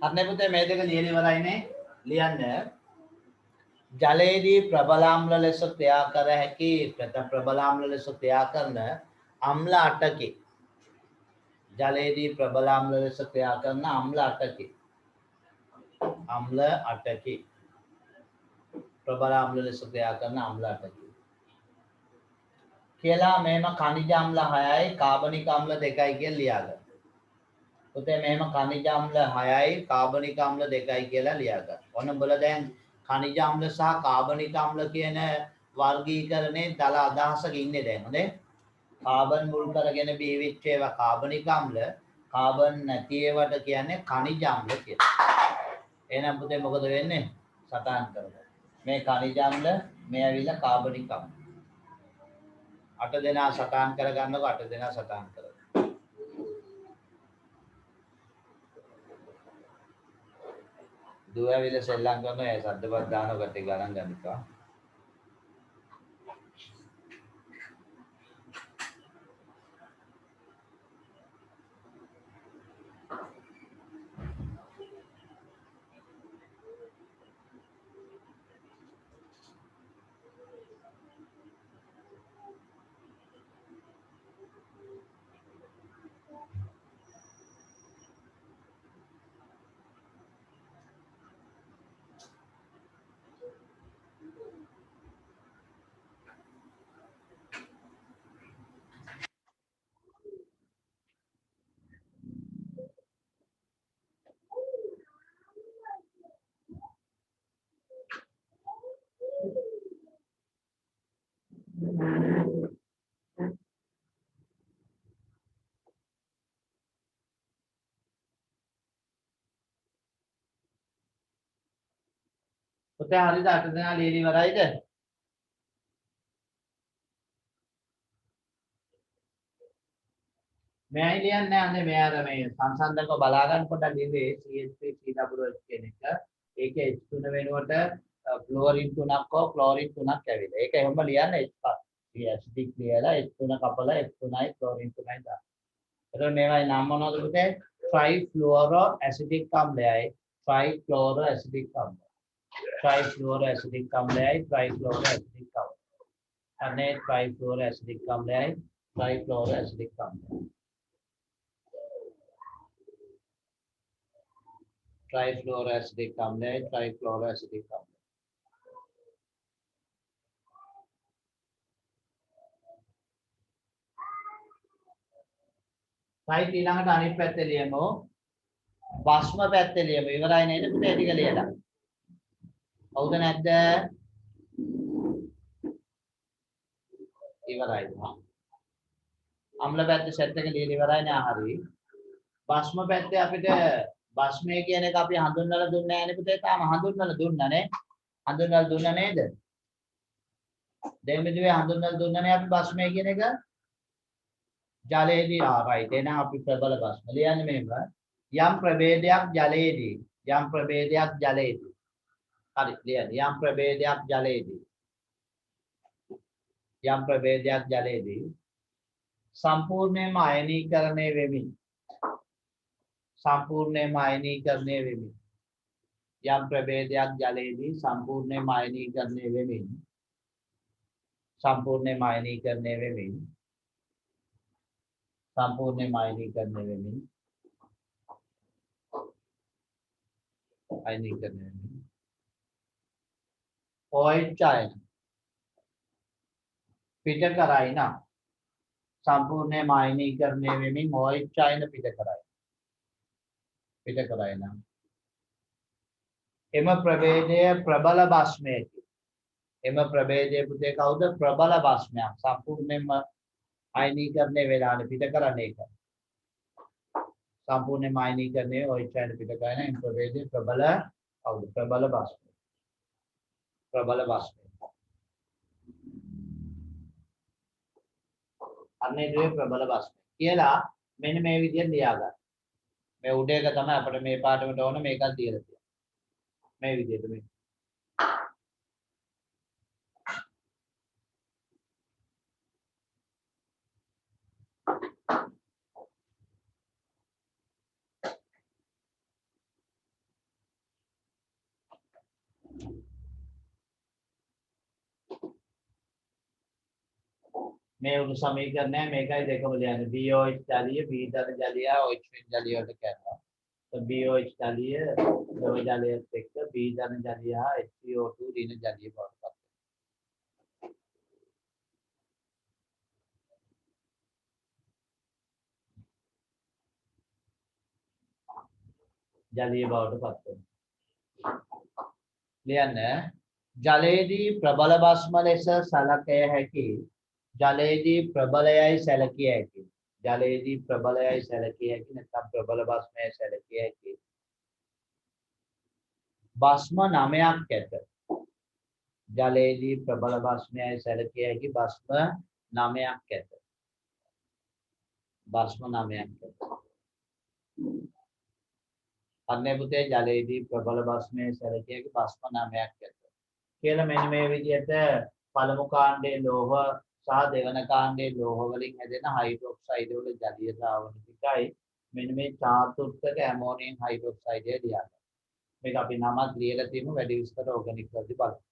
අනේ පුතේ මේ දෙක ලියලා ඉවරයිනේ. ලියන්න. ජලයේදී ප්‍රබලාම්ල ලෙස ක්‍රියා කර හැකි ප්‍රබලාම්ල ලෙස ක්‍රියා කරන අම්ල 8කි. ජලයේදී ප්‍රබලාම්ල ලෙස ක්‍රියා කරන අම්ල 8කි. ප්‍රබලාම්ල ලෙස ක්‍රියා කරන අම්ල 8කි. කියලා මෙහෙම khනිජ අම්ල 6යි කාබනික අම්ල 2යි කියලා ලියාගන්න. පුතේ මෙහෙම khනිජ අම්ල 6යි කාබනික අම්ල 2යි කියලා ලියාගන්න. ඔන්න උඹලා දැන් khනිජ අම්ල සහ කාබනික අම්ල කියන වර්ගීකරණේ දල අදහසක ඉන්නේ දැන් හොඳේ. කාබන් මුල් කරගෙන බීවිච්ච ඒවා කාබනික අම්ල, කාබන් නැති ඒවාට කියන්නේ khනිජ අම්ල කියලා. එහෙනම් පුතේ මොකද වෙන්නේ? සටහන් කරගන්න. මේ khනිජ අම්ල, මේ ඇවිල්ලා කාබනික අම්ල. 8 දෙනා සටහන් කරගන්නකො 8 දෙනා සටහන් කරගන්න. දුව ඇවිල්ලා සෙල්ලම් කරනවා ඒ සද්දපත් දාන කට ගණන් ගන්නවා. පුතේ හරිද 8 දෙනා ලියලි ඉවරයිද? මෙයි ලියන්නේ නැහැ අනේ මෙයාර මේ සංසන්දනක බලා ගන්න පොඩ්ඩක් ලියුවේ CH3 CWH කියන එක. ඒකේ H3 වෙනුවට ක්ලෝරින් 3ක් හෝ ක්ලෝරින් 3ක් ඇවිල්ලා. ඒක එහෙම ලියන්නේ ඇසිඩික් ලියලා H3 කපලා H3යි ක්ලෝරින් 3යි දාන්න. එතකොට මේවයි නම් මොනවද පුතේ? ට්‍රයිෆ්ලුවරෝ ඇසිඩික් අම්ලයයි ට්‍රයික්ලෝරෝ ඇසිඩික් අම්ලයයි. ට්‍රයිෆ්ලුවරෝ ඇසිඩික් අම්ලයයි ට්‍රයික්ලෝරෝ ඇසිඩික් අම්ලයයි. අනේ ට්‍රයිෆ්ලුවරෝ ඇසිඩික් අම්ලයයි ට්‍රයික්ලෝරෝ ඇසිඩික් අම්ලයයි. trifluoroacidic amla trifluoroacidic amla right ඊළඟට අනිත් පැත්තේ ලියමු භස්ම පැත්තේ ලියමු ඉවරයි නේද පුතේ ටික ලියලා හවුද නැද්ද ඉවරයි අම්ල පැත්තේ සෙට් එක ලියලා ඉවරයි නේ හරි භස්ම පැත්තේ අපිට භස්මය කියන එක අපි හඳුන්වලා දුන්නේ නැහැ නේ පුතේ තාම හඳුන්වලා දුන්නා නේ හඳුන්වලා දුන්නා නේද දෙමිදුවේ හඳුන්වලා දුන්නා නේ අපි භස්මය කියන එක ජලයේදී right එහෙනම් අපි ප්‍රබල භස්ම ලියන්නේ මෙහෙම යම් ප්‍රභේදයක් ජලයේදී හරි ලියන්න යම් ප්‍රභේදයක් ජලයේදී සම්පූර්ණයෙන්ම අයනීකරණය වෙමින් යම් ප්‍රභේදයක් ජලයේදී සම්පූර්ණයෙන්ම අයනීකරණය වෙමින් OH අයන පිට කරයි නම් සම්පූර්ණයෙන්ම අයනීකරණය වෙමින් OH අයන පිට කරයි නම් එම ප්‍රභේදය ප්‍රබල භස්මයකි එම ප්‍රභේදය පුතේ කවුද ප්‍රබල භස්මයක් සම්පූර්ණයෙන්ම අයනීකරණය වෙලානේ පිට කරන්නේ ඒක සම්පූර්ණයෙන්ම අයනීකරණය OH අයන පිට කරන එම ප්‍රභේදය ප්‍රබල කවුද ප්‍රබල භස්මය අන්නේ දේ ප්‍රබල භස්මය කියලා මෙන්න මේ විදිහට ලියා ගන්න. මේ උඩ එක තමයි අපිට මේ පාඩමට ඕන මේකක් දීලා තියෙනවා. මේ විදිහට මේ මේ උණු සමීකරණය මේකයි දෙකම ලියන්නේ BOH ජලීය B ධන ජලීය OH ජලීය වලට කරනවා. BOH ජලීය ද්‍රව ජලයත් එක්ක B ධන ජලීය හා HCO2 ඍණ ජලීය බවට පත් වෙනවා. ජලීය බවට පත් වෙනවා. ලියන්න ජලයේදී ප්‍රබල භස්ම ලෙස සලකය හැකි ජලයේදී ප්‍රබලයයි සැලකිය හැකි ජලයේදී ප්‍රබලයයි සැලකිය හැකි නැත්නම් ප්‍රබල භස්මයයි සැලකිය හැකි භස්ම 9ක් ඇත. ජලයේදී ප්‍රබල භස්මයයි සැලකිය හැකි භස්ම 9ක් ඇත. භස්ම 9ක් ඇත. අන්නේ පුතේ ජලයේදී ප්‍රබල භස්මයේ සැලකිය හැකි භස්ම 9ක් ඇත. කියලා මෙන්න මේ විදිහට පළමු කාණ්ඩයේ ලෝහ සහ දෙවන කාණ්ඩයේ ලෝහ වලින් හැදෙන හයිඩ්‍රොක්සයිඩ් වල ජලීය ද්‍රාවණ ටිකයි මෙන්න මේ චාතුර්ථක ඇමෝනියම් හයිඩ්‍රොක්සයිඩය ලියන්න. මේක අපි නමක් ලියලා තියෙමු වැඩි විස්තර ඕගනික් වලදී බලමු.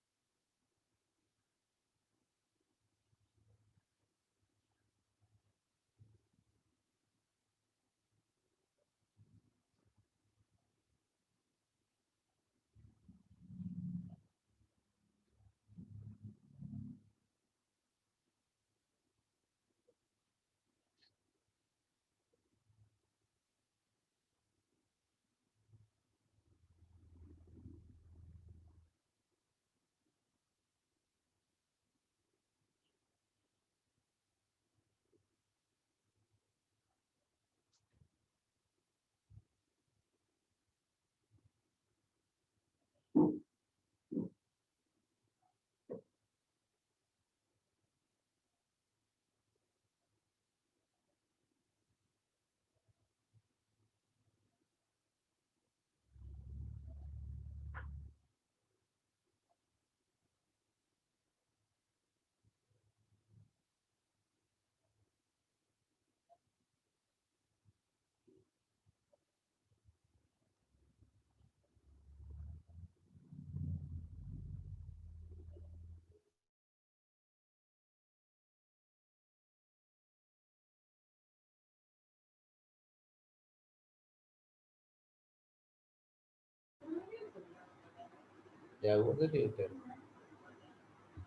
යවුවද ටියුටර්?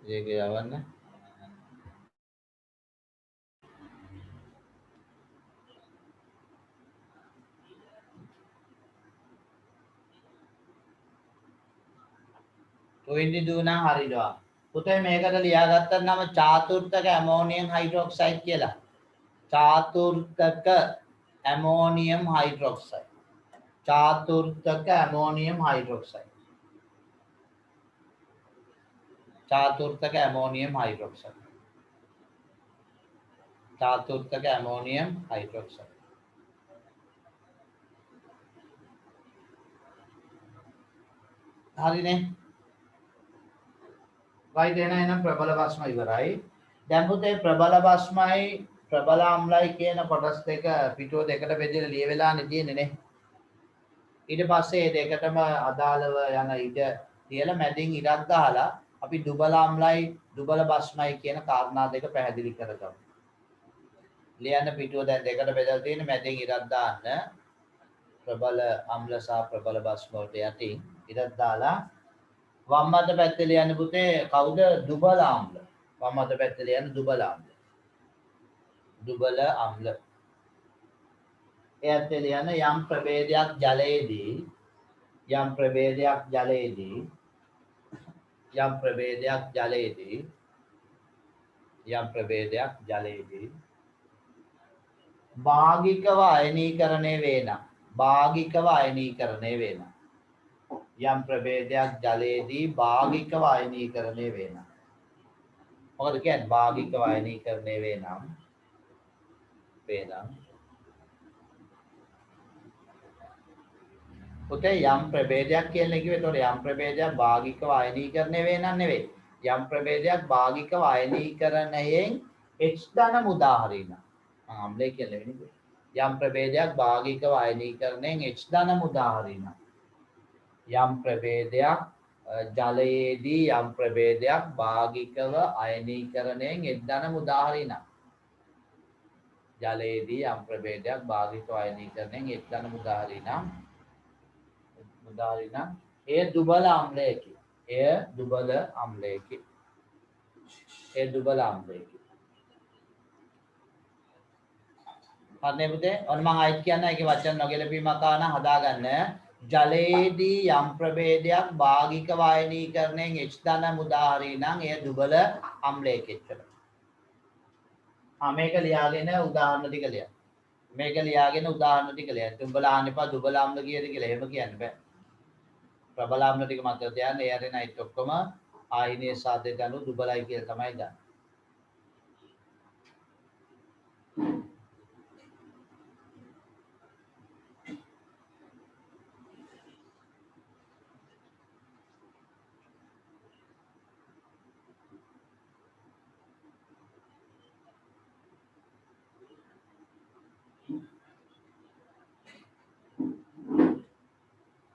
ඒක යවන්න. ඔයින්දි දුනා හරිනවා. පුතේ මේකට ලියාගත්තත් නම චාතුර්ථක ඇමෝනියම් හයිඩ්‍රොක්සයිඩ් කියලා. චාතුර්ථක ඇමෝනියම් හයිඩ්‍රොක්සයිඩ්. චාතුර්ථක ඇමෝනියම් හයිඩ්‍රොක්සයිඩ්. චාතුර්ථක ඇමෝනියම් හයිඩ්‍රොක්සයිඩ්. චාතුර්ථක ඇමෝනියම් හයිඩ්‍රොක්සයිඩ්. හරිනේ. right එහෙනම් ප්‍රබල භස්ම ඉවරයි. දැන් පුතේ ප්‍රබල භස්මයි ප්‍රබල අම්ලයි කියන කොටස් දෙක පිටුව දෙකට බෙදලා ලියවෙලානේ තියෙන්නේ නේ. ඊට පස්සේ මේ දෙකටම අදාළව යන ඉඩ තියලා මැදින් ඉරක් දාලා අපි දුබල අම්ලයි දුබල භස්මයි කියන කාරණා දෙක පැහැදිලි කරගමු. ලියන්න පිටුව දැන් දෙකට බෙදලා තියෙන මැදින් ඉරක් දාන්න ප්‍රබල අම්ල සහ ප්‍රබල භස්ම වලට යටින් ඉරක් දාලා වම් අත පැත්තේ ලියන්න පුතේ කවුද දුබල අම්ල. වම් අත පැත්තේ ලියන්න දුබල අම්ල. දුබල අම්ල. එයත් ලියන්න යම් ප්‍රභේදයක් ජලයේදී යම් ප්‍රභේදයක් ජලයේදී යම් ප්‍රභේදයක් ජලයේදී යම් ප්‍රභේදයක් ජලයේදී භාගිකව අයනීකරණය වේ නම් භාගිකව අයනීකරණය වේ නම් යම් ප්‍රභේදයක් ජලයේදී භාගිකව අයනීකරණය වේ නම් මොකද කියන්නේ භාගිකව අයනීකරණය වේ නම් පුතේ යම් ප්‍රභේදයක් කියලා කිව්වේ ඒතකොට යම් ප්‍රභේදයක් භාගිකව අයනීකරණය වේ නම් නෙවෙයි යම් ප්‍රභේදයක් භාගිකව අයනීකරණයෙන් H ධන මුදාහරින ආම්ලේ කියලා වෙන්නේ යම් ප්‍රභේදයක් භාගිකව අයනීකරණයෙන් H ධන මුදාහරින යම් ප්‍රභේදයක් ජලයේදී යම් ප්‍රභේදයක් භාගිකව අයනීකරණයෙන් H ධන මුදාහරින ජලයේදී යම් ප්‍රභේදයක් භාගිකව අයනීකරණයෙන් H ධන මුදාහරින ඒ දුබල අම්ලයකි. එය දුබල අම්ලයකි. ඒ දුබල අම්ලයකි. හරිනේ පුතේ? ඔන්න මම ආයිත් කියන්න ඒකේ වචන නොගැලපීමක් ආවනම් හදාගන්න. ජලයේදී යම් ප්‍රභේදයක් භාගික වායනීකරණයෙන් H ධන උදාහරණය නම් එය දුබල අම්ලයක එච්චර. මේක ලියාගෙන උදාහරණ ටික ලියන්න. මේක ලියාගෙන උදාහරණ ටික ලියන්න. උඹලා අහන්න එපා දුබල අම්ල කියද කියලා. එහෙම කියන්න බෑ. ප්‍රබල අම්ල ටික මතක තියාගන්න. ඒ හැරෙන අයිත් ඔක්කොම ආයිනේ සාධක අනුව දුබලයි කියලා තමයි ගන්න.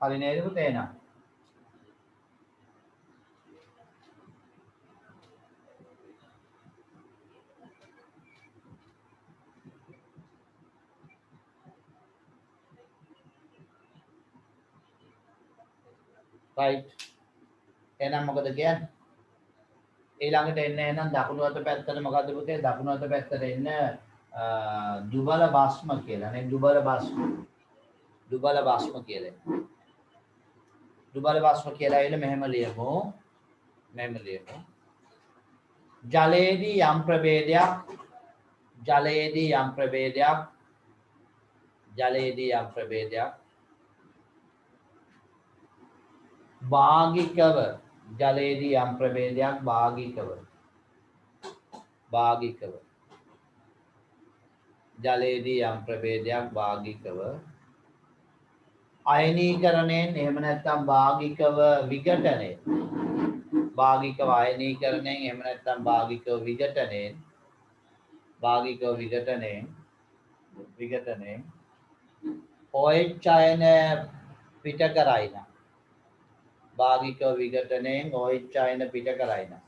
හරි නේද පුතේ එහෙනම්? right එහෙනම් මොකද කියන්නේ? ඊළඟට එන්න එහෙනම් දකුණු අත පැත්තට මොකද්ද පුතේ? දකුණු අත පැත්තට එන්න දුබල භස්ම කියලා නේ. දුබල භස්ම කියලා. දුබල භස්ම කියලා ඇවිල්ලා මෙහෙම ලියමු. ජලයේදී යම් ප්‍රභේදයක් භාගිකව අයනීකරණයෙන් එහෙම නැත්නම් භාගිකව විඝටනයෙන් එහෙම නැත්නම් භාගිකව විඝටනයෙන් OH අයන පිට කරයි නම්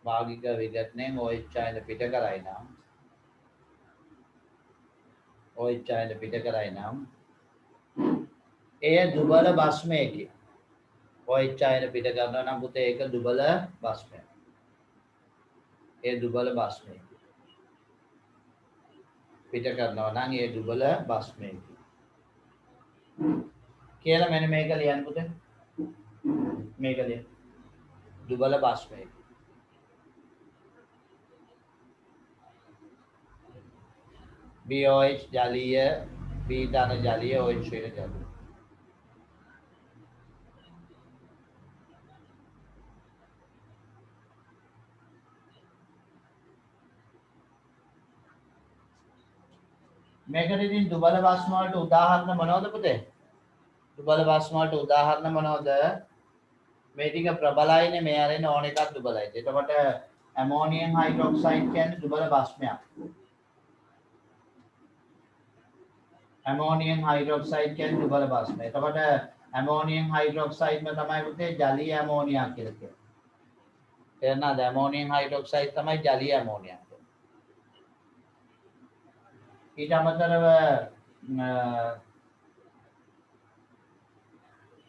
භාගිකව විඝටනයෙන් OH අයන පිට කරයි නම් එය දුබල භස්මයකි. OH අයන පිට කරනවා නම් පුතේ ඒක දුබල භස්මයක්. පිට කරනවා නම් ඒ දුබල භස්මයකි. කියලා මෙන්න මේක ලියන්න පුතේ. මේක ලියන්න. දුබල භස්මයකි. BOH ජලීය B ධන ජලීය OH වෙන ජලීය. මේකට ඉතින් දුබල භස්ම වලට උදාහරණ මොනවද පුතේ? මේ ටික ප්‍රබලයිනේ මේ අරින්න ඕන එකක් දුබලයි. එතකොට ඇමෝනියම් හයිඩ්‍රොක්සයිඩ් කියන්නේ දුබල භස්මයක්. එතකොට ඇමෝනියම් හයිඩ්‍රොක්සයිඩ්ම තමයි පුතේ ජලීය ඇමෝනියා කියලා කියන්නේ. තේරෙනවද? ඇමෝනියම් හයිඩ්‍රොක්සයිඩ් තමයි ජලීය ඇමෝනියා. ඊට අමතරව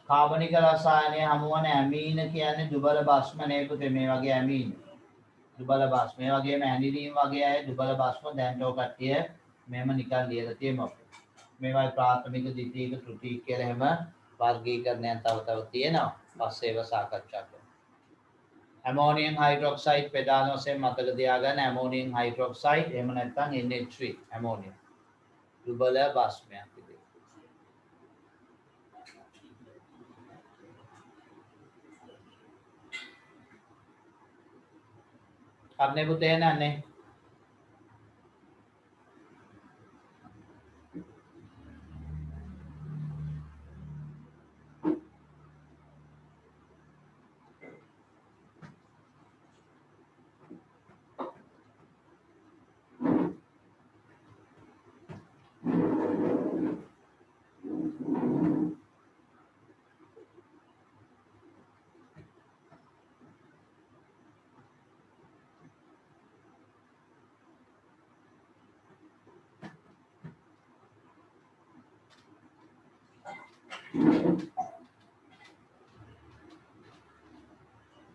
කාබනික රසායනය හමුවන ඇමීන කියන්නේ දුබල භස්ම නේ පුතේ. මේ වගේ ඇමීන දුබල භස්ම. මේ වගේම ඇනිලීන් වගේ අය දුබල භස්ම දැන් ඔය කට්ටිය මෙහෙම නිකන් ලියලා තියෙනවා. මේවයි ප්‍රාථමික ද්විතීයික තෘතීයික කියලා එහෙම වර්ගීකරණයන් තව තියෙනවා. පස්සේ ඒව සාකච්ඡා කරමු. ඇමෝනියම් හයිඩ්‍රොක්සයිඩ් ප්‍රධාන වශයෙන් මතක තියාගන්න. ඇමෝනියම් හයිඩ්‍රොක්සයිඩ් එහෙම නැත්නම් NH3 ඇමෝනියම් දුබල භස්මයක් විදිහට. අපනේ පුතේ නන්නේ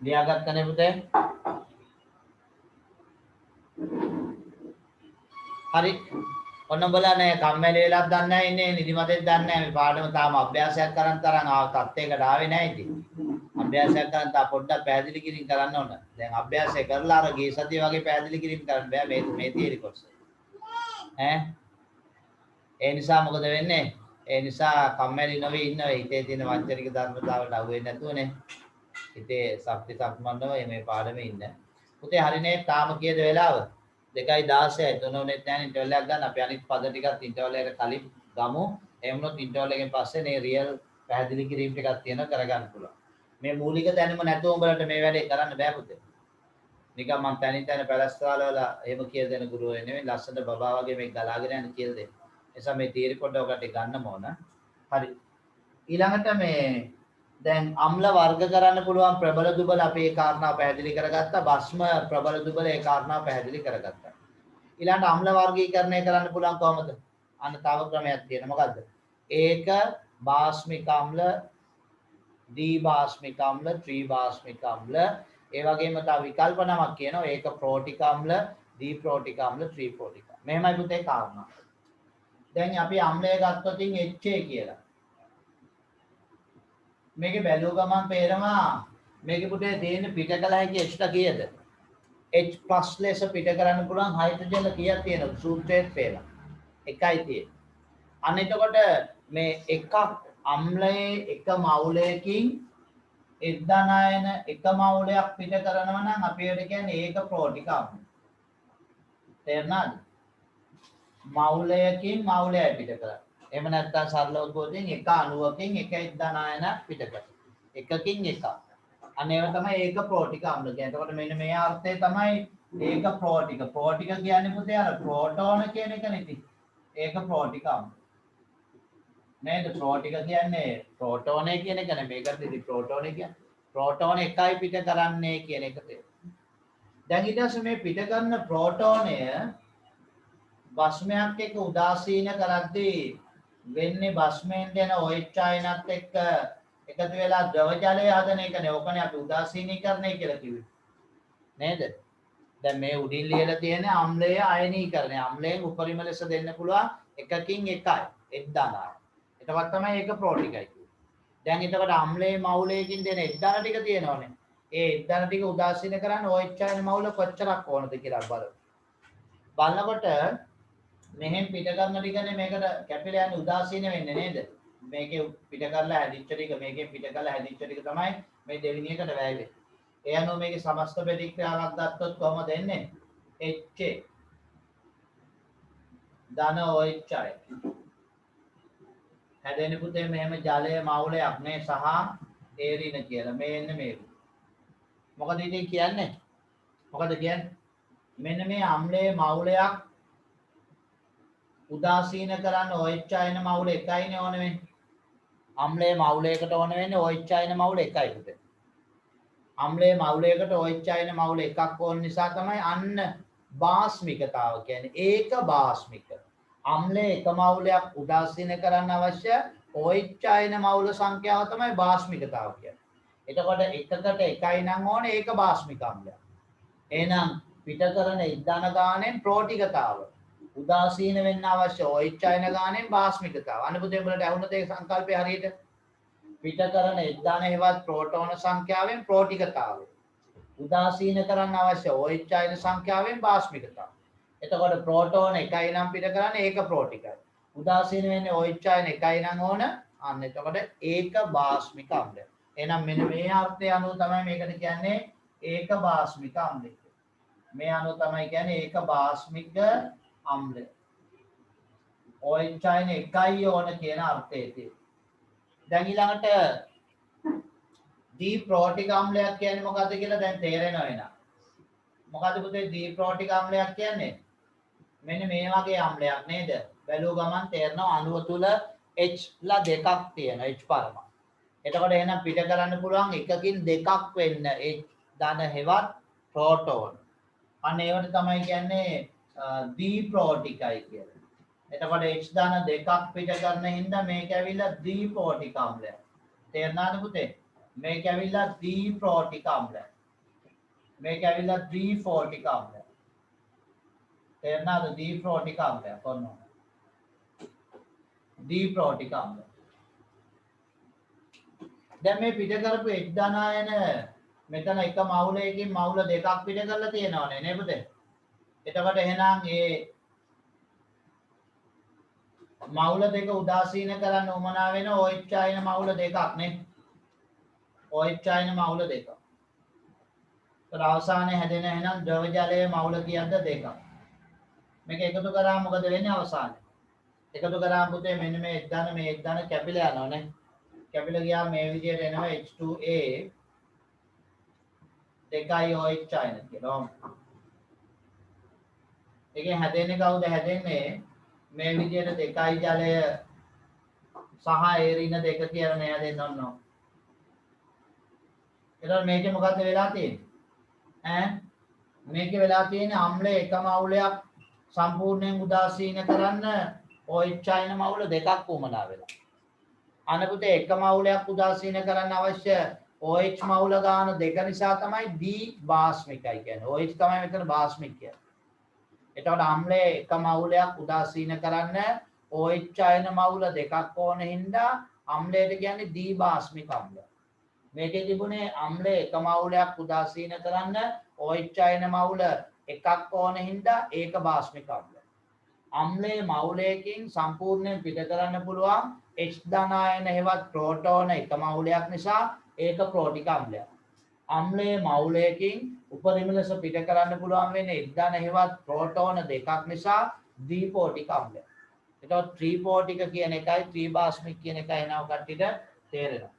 ලියාගත්තනේ පුතේ. හරි ඔන්න බලන්න කම්මැලි වෙලක් දන්නේ නැහැ ඉන්නේ නිදිමතෙත් දන්නේ නැහැ මේ පාඩම තාම අභ්‍යාසයක් කරන් තරම් තත්ත්වයකට ආවේ නැහැ ඉතින්. අභ්‍යාසයක් කරන් තා පොඩ්ඩක් පැහැදිලි කිරීම කරන්න ඕන. දැන් අභ්‍යාසය කරලා අර ගිය සතිය වගේ පැහැදිලි කිරීම කරන්න බෑ මේ තියරි කොටස. ඒ නිසා මොකද වෙන්නේ? ඒ නිසා කම්මැලි නොවී ඉන්නවා හිතේ තියෙන වංචනික ධර්මතාවලට අහු වෙන්නේ නැතුවනේ. හිතේ ශක්ති සම්පන්නව මේ පාඩමේ ඉන්න. පුතේ හරිනේ තාම කීයද වෙලාව? 2:16යි 3 වුණෙත් නැහැ ඉන්ටර්වල් එකක් ගන්න. අපි අනිත් පද ටිකත් ඉන්ටර්වල් එකට කලින් ගමු. එහෙම වුණොත් ඉන්ටර්වල් එකෙන් පස්සේ මේ රියල් පැහැදිලි කිරීම ටිකක් තියෙනවා කරගන්න පුළුවන්. මේ මූලික දැනුම නැතුව උඹලට මේ වැඩේ කරන්න බෑ පුතේ. නිකන් මම තනින් පැලස්තාවල වල එහෙම කියලා දෙන ගුරුවරයෙක් නෙමෙයි ලස්සන බබා වගේ මේක ගලාගෙන යන කියලා දෙන්න. එසා මේ තීරි පොඩ්ඩක් ඔකට ගන්න ඕන. හරි. ඊළඟට මේ දැන් අම්ල වර්ග කරන්න පුළුවන් ප්‍රබල දුබල අපි ඒ කාරණා පැහැදිලි කරගත්තා. භස්ම ප්‍රබල දුබල ඒ කාරණා පැහැදිලි කරගත්තා. ඊළඟට අම්ල වර්ගීකරණය කරන්න පුළුවන් කොහොමද? අන්න තව ක්‍රමයක් තියෙනවා. මොකද්ද? ඒක භාස්මික අම්ල, දී භාස්මික අම්ල, ත්‍රි භාස්මික අම්ල, ඒ වගේම තව විකල්ප නමක් කියනවා. ඒක ප්‍රෝටික අම්ල, දී ප්‍රෝටික අම්ල, ත්‍රි ප්‍රෝටික. මෙහෙමයි පුතේ කාරණා. දැන් අපි අම්ලය ගත්තොත් HA කියලා. මේකේ බැලුව ගමන් පේනවා මේකේ පුතේ තියෙන පිට කළ හැකි H කීයද? H+ ලෙස පිට කරන්න පුළුවන් හයිඩ්‍රජන් කීයක් තියෙනවද? සූත්‍රයෙන් පේනවා. එකයි තියෙන්නේ. අන්න එතකොට මේ එකක් අම්ලයේ එක මවුලයකින් එක්දානායන එක මවුලයක් පිට කරනවා නම් අපි ඒකට කියන්නේ ඒක ප්‍රෝටික අම්ල. තේරුණාද? මවුලයකින් මවුලයයි පිට කරන්නේ. එහෙම නැත්නම් සරලව කියොතින් එක අණුවකින් එක එක්දානායන පිට කරනවා. එකකින් එකක්. අන්න ඒව තමයි ඒක ප්‍රෝටික අම්ල කියන්නේ. එතකොට මෙන්න මේ අර්ථය තමයි ඒක ප්‍රෝටික. ප්‍රෝටික කියන්නේ පුතේ අර ප්‍රෝටෝන කියන එක නෙති. ඒක ප්‍රෝටික අම්ල. නේද? ප්‍රෝටික කියන්නේ ප්‍රෝටෝනේ කියන එක නෙමෙයි. මේකට ඉතින් ප්‍රෝටෝනේ කියන්නේ. ප්‍රෝටෝන එකයි පිට කරන්නේ කියන එක තේරෙනවා. දැන් ඊට පස්සේ මේ පිට කරන ප්‍රෝටෝනය භස්මයක් එක්ක උදාසීන කරද්දී වෙන්නේ භස්මයෙන් දෙන OH අයනත් එක්ක එකතු වෙලා ද්‍රව ජලය හදන එකනේ. ඕකනේ අපි උදාසීනීකරණය කියලා කිව්වේ. නේද? දැන් මේ උඩින් ලියලා තියෙන අම්ලයේ අයනීකරණය. අම්ලයෙන් උපරිම ලෙස දෙන්න පුළුවන් එකකින් එකයි. එක්දානාය. එතකොට තමයි ඒක ප්‍රෝටිකයි කියන්නේ. දැන් එතකොට අම්ලයේ මවුලයකින් දෙන එක්දාන ටික තියෙනවනේ. ඒ එක්දාන ටික උදාසීන කරන්න OH අයන මවුල කොච්චරක් ඕනද කියලා බලමු. බලනකොට මෙහෙන් පිට කරන ටිකනේ මේකට කැපිලා යන්නේ උදාසීන වෙන්නේ නේද? මේකේ පිට කරලා හැදිච්ච ටික මේකෙන් පිට කරලා හැදිච්ච ටික තමයි මේ දෙවෙනි එකට වැය වෙන්නේ. ඒ අනුව මේකේ සමස්ත ප්‍රතික්‍රියාවක් ගත්තොත් කොහොමද එන්නේ? HA ධන OH අය. හැදෙන්නේ පුතේ මෙහෙම ජලය මවුලයක් නේ සහ ඒරින කියලා. මේ එන්නේ මේක. මොකද ඉතින් කියන්නේ? මොකද කියන්නේ? මෙන්න මේ අම්ලයේ මවුලයක් උදාසීන කරන්න OH අයන මවුල එකයිනේ ඕන වෙන්නේ. අම්ලයේ මවුලයකට ඕන වෙන්නේ OH අයන මවුල එකයි පුතේ. අම්ලයේ මවුලයකට OH අයන මවුල එකක් ඕන නිසා තමයි අන්න භාස්මිකතාව කියන්නේ. ඒක භාස්මික. අම්ලයේ එක මවුලයක් උදාසීන කරන්න අවශ්‍ය OH අයන මවුල සංඛ්‍යාව තමයි භාස්මිකතාව කියන්නේ. එතකොට එකකට එකයි නම් ඕනේ ඒක භාස්මික අම්ලයක්. එහෙනම් පිට කරන ඉන්ධන ගානෙන් ප්‍රෝටිකතාව උදාසීන වෙන්න අවශ්‍ය OH අයන ගානෙන් භාස්මිකතාව. අන්න පුතේ උඹලට ඇහුණද ඒ සංකල්පය හරියට? පිට කරන ඉන්ධන හේවත් ප්‍රෝටෝන සංඛ්‍යාවෙන් ප්‍රෝටිකතාව. උදාසීන කරන්න අවශ්‍ය OH අයන සංඛ්‍යාවෙන් භාස්මිකතාව. එතකොට ප්‍රෝටෝන එකයි නම් පිට කරන්නේ ඒක ප්‍රෝටිකයි. උදාසීන වෙන්නේ OH අයන එකයි නම් ඕන. අන්න එතකොට ඒක භාස්මික අම්ලය. එහෙනම් මෙන්න මේ අර්ථය අනුව තමයි මේකට කියන්නේ ඒක භාස්මික අම්ලය. මේ අනුව තමයි කියන්නේ ඒක භාස්මික අම්ලය. OH අයන එකයි ඕන කියන අර්ථයේ තියෙනවා. දැන් ඊළඟට දී ප්‍රෝටික අම්ලයක් කියන්නේ මොකද්ද කියලා දැන් තේරෙනවා එනවා. මොකද්ද පුතේ දී ප්‍රෝටික අම්ලයක් කියන්නේ? මෙන්න මේ වගේ අම්ලයක් නේද? බැලුව ගමන් තේරෙනවා අණුව තුල H ලා දෙකක් තියෙනවා H පරමාණු. එතකොට එහෙනම් පිට කරන්න පුළුවන් එකකින් දෙකක් වෙන්න H ධන හෙවත් ප්‍රෝටෝන. අන්න ඒවට තමයි කියන්නේ දී ප්‍රෝටිකයි කියලා. එතකොට H ධන දෙකක් පිට කරන හින්දා මේක ඇවිල්ලා දී ප්‍රෝටික අම්ලයක්. තේරුණාද පුතේ? මේක ඇවිල්ලා දී ප්‍රෝටික අම්ලයක්. මේක ඇවිල්ලා දී ප්‍රෝටික අම්ලයක්. තේරුණාද? දී ප්‍රෝටික අම්ලයක්. ඔන්න. දී ප්‍රෝටික අම්ල. දැන් මේ පිට කරපු H ධනායන මෙතන එක මවුලයකින් මවුල දෙකක් පිට කරලා තියෙනවනේ නේද? එතකොට එහෙනම් ඒ මවුල දෙක උදාසීන කරන්න උමනා වෙන OH ආයන මවුල දෙකක් නේ. OH ආයන මවුල දෙකක්. ඒතර අවසානයේ හැදෙන එහෙනම් ද්‍රව ජලයේ මවුල කියද්ද දෙකක්. මේක එකතු කරාම මොකද වෙන්නේ අවසානයේ? එකතු කරාම පුතේ මෙන්න මේ H ධන මේ H ධන කැපිලා යනවානේ. කැපිලා ගියාම මේ විදිහට එනවා H2A දෙකයි OH ආයන කියලා. ඒකෙන් හැදෙන්නේ කවුද හැදෙන්නේ? මේ විදිහට දෙකයි ජලය සහ එරින දෙක කියලා නෑ දෙන්න ඕන. එතකොට මේකේ මොකද්ද වෙලා තියෙන්නේ? මේකේ වෙලා තියෙන්නේ අම්ලයේ එකම අවුලයක් සම්පූර්ණයෙන් උදාසීන කරන්න OH ආයන මවුල දෙකක් උමනා වෙලා. අනපුතේ එකම අවුලයක් උදාසීන කරන්න අවශ්‍ය OH මවුල ගාන දෙක නිසා තමයි දී බාස්මිකයි කියන්නේ. OH තමයි මෙතන බාස්මික කියන්නේ. එතකොට අම්ලයේ එකම අවුලයක් උදාසීන කරන්න OH ආයන මවුල දෙකක් ඕන හින්දා අම්ලයට කියන්නේ දී බාස්මික අම්ලය. මේකේ තිබුණේ අම්ලයේ එකම අවුලයක් උදාසීන කරන්න OH ආයන මවුල එකක් ඕන හින්දා ඒක බාස්මික අම්ලය. අම්ලයේ මවුලයකින් සම්පූර්ණයෙන් පිට කරන්න පුළුවන් H ධනායන හෙවත් ප්‍රෝටෝන එකම මවුලයක් නිසා ඒක ප්‍රෝටික අම්ලයක්. අම්ලයේ මවුලයකින් උපරිම ලෙස පිට කරන්න පුළුවන් වෙන්නේ H ධන හෙවත් ප්‍රෝටෝන දෙකක් නිසා ද්විපෝටික අම්ලයක්. එතකොට ත්‍රිපෝටික කියන එකයි ත්‍රිබාස්මික කියන එකයි එනවා කට්ටියට තේරෙනවා.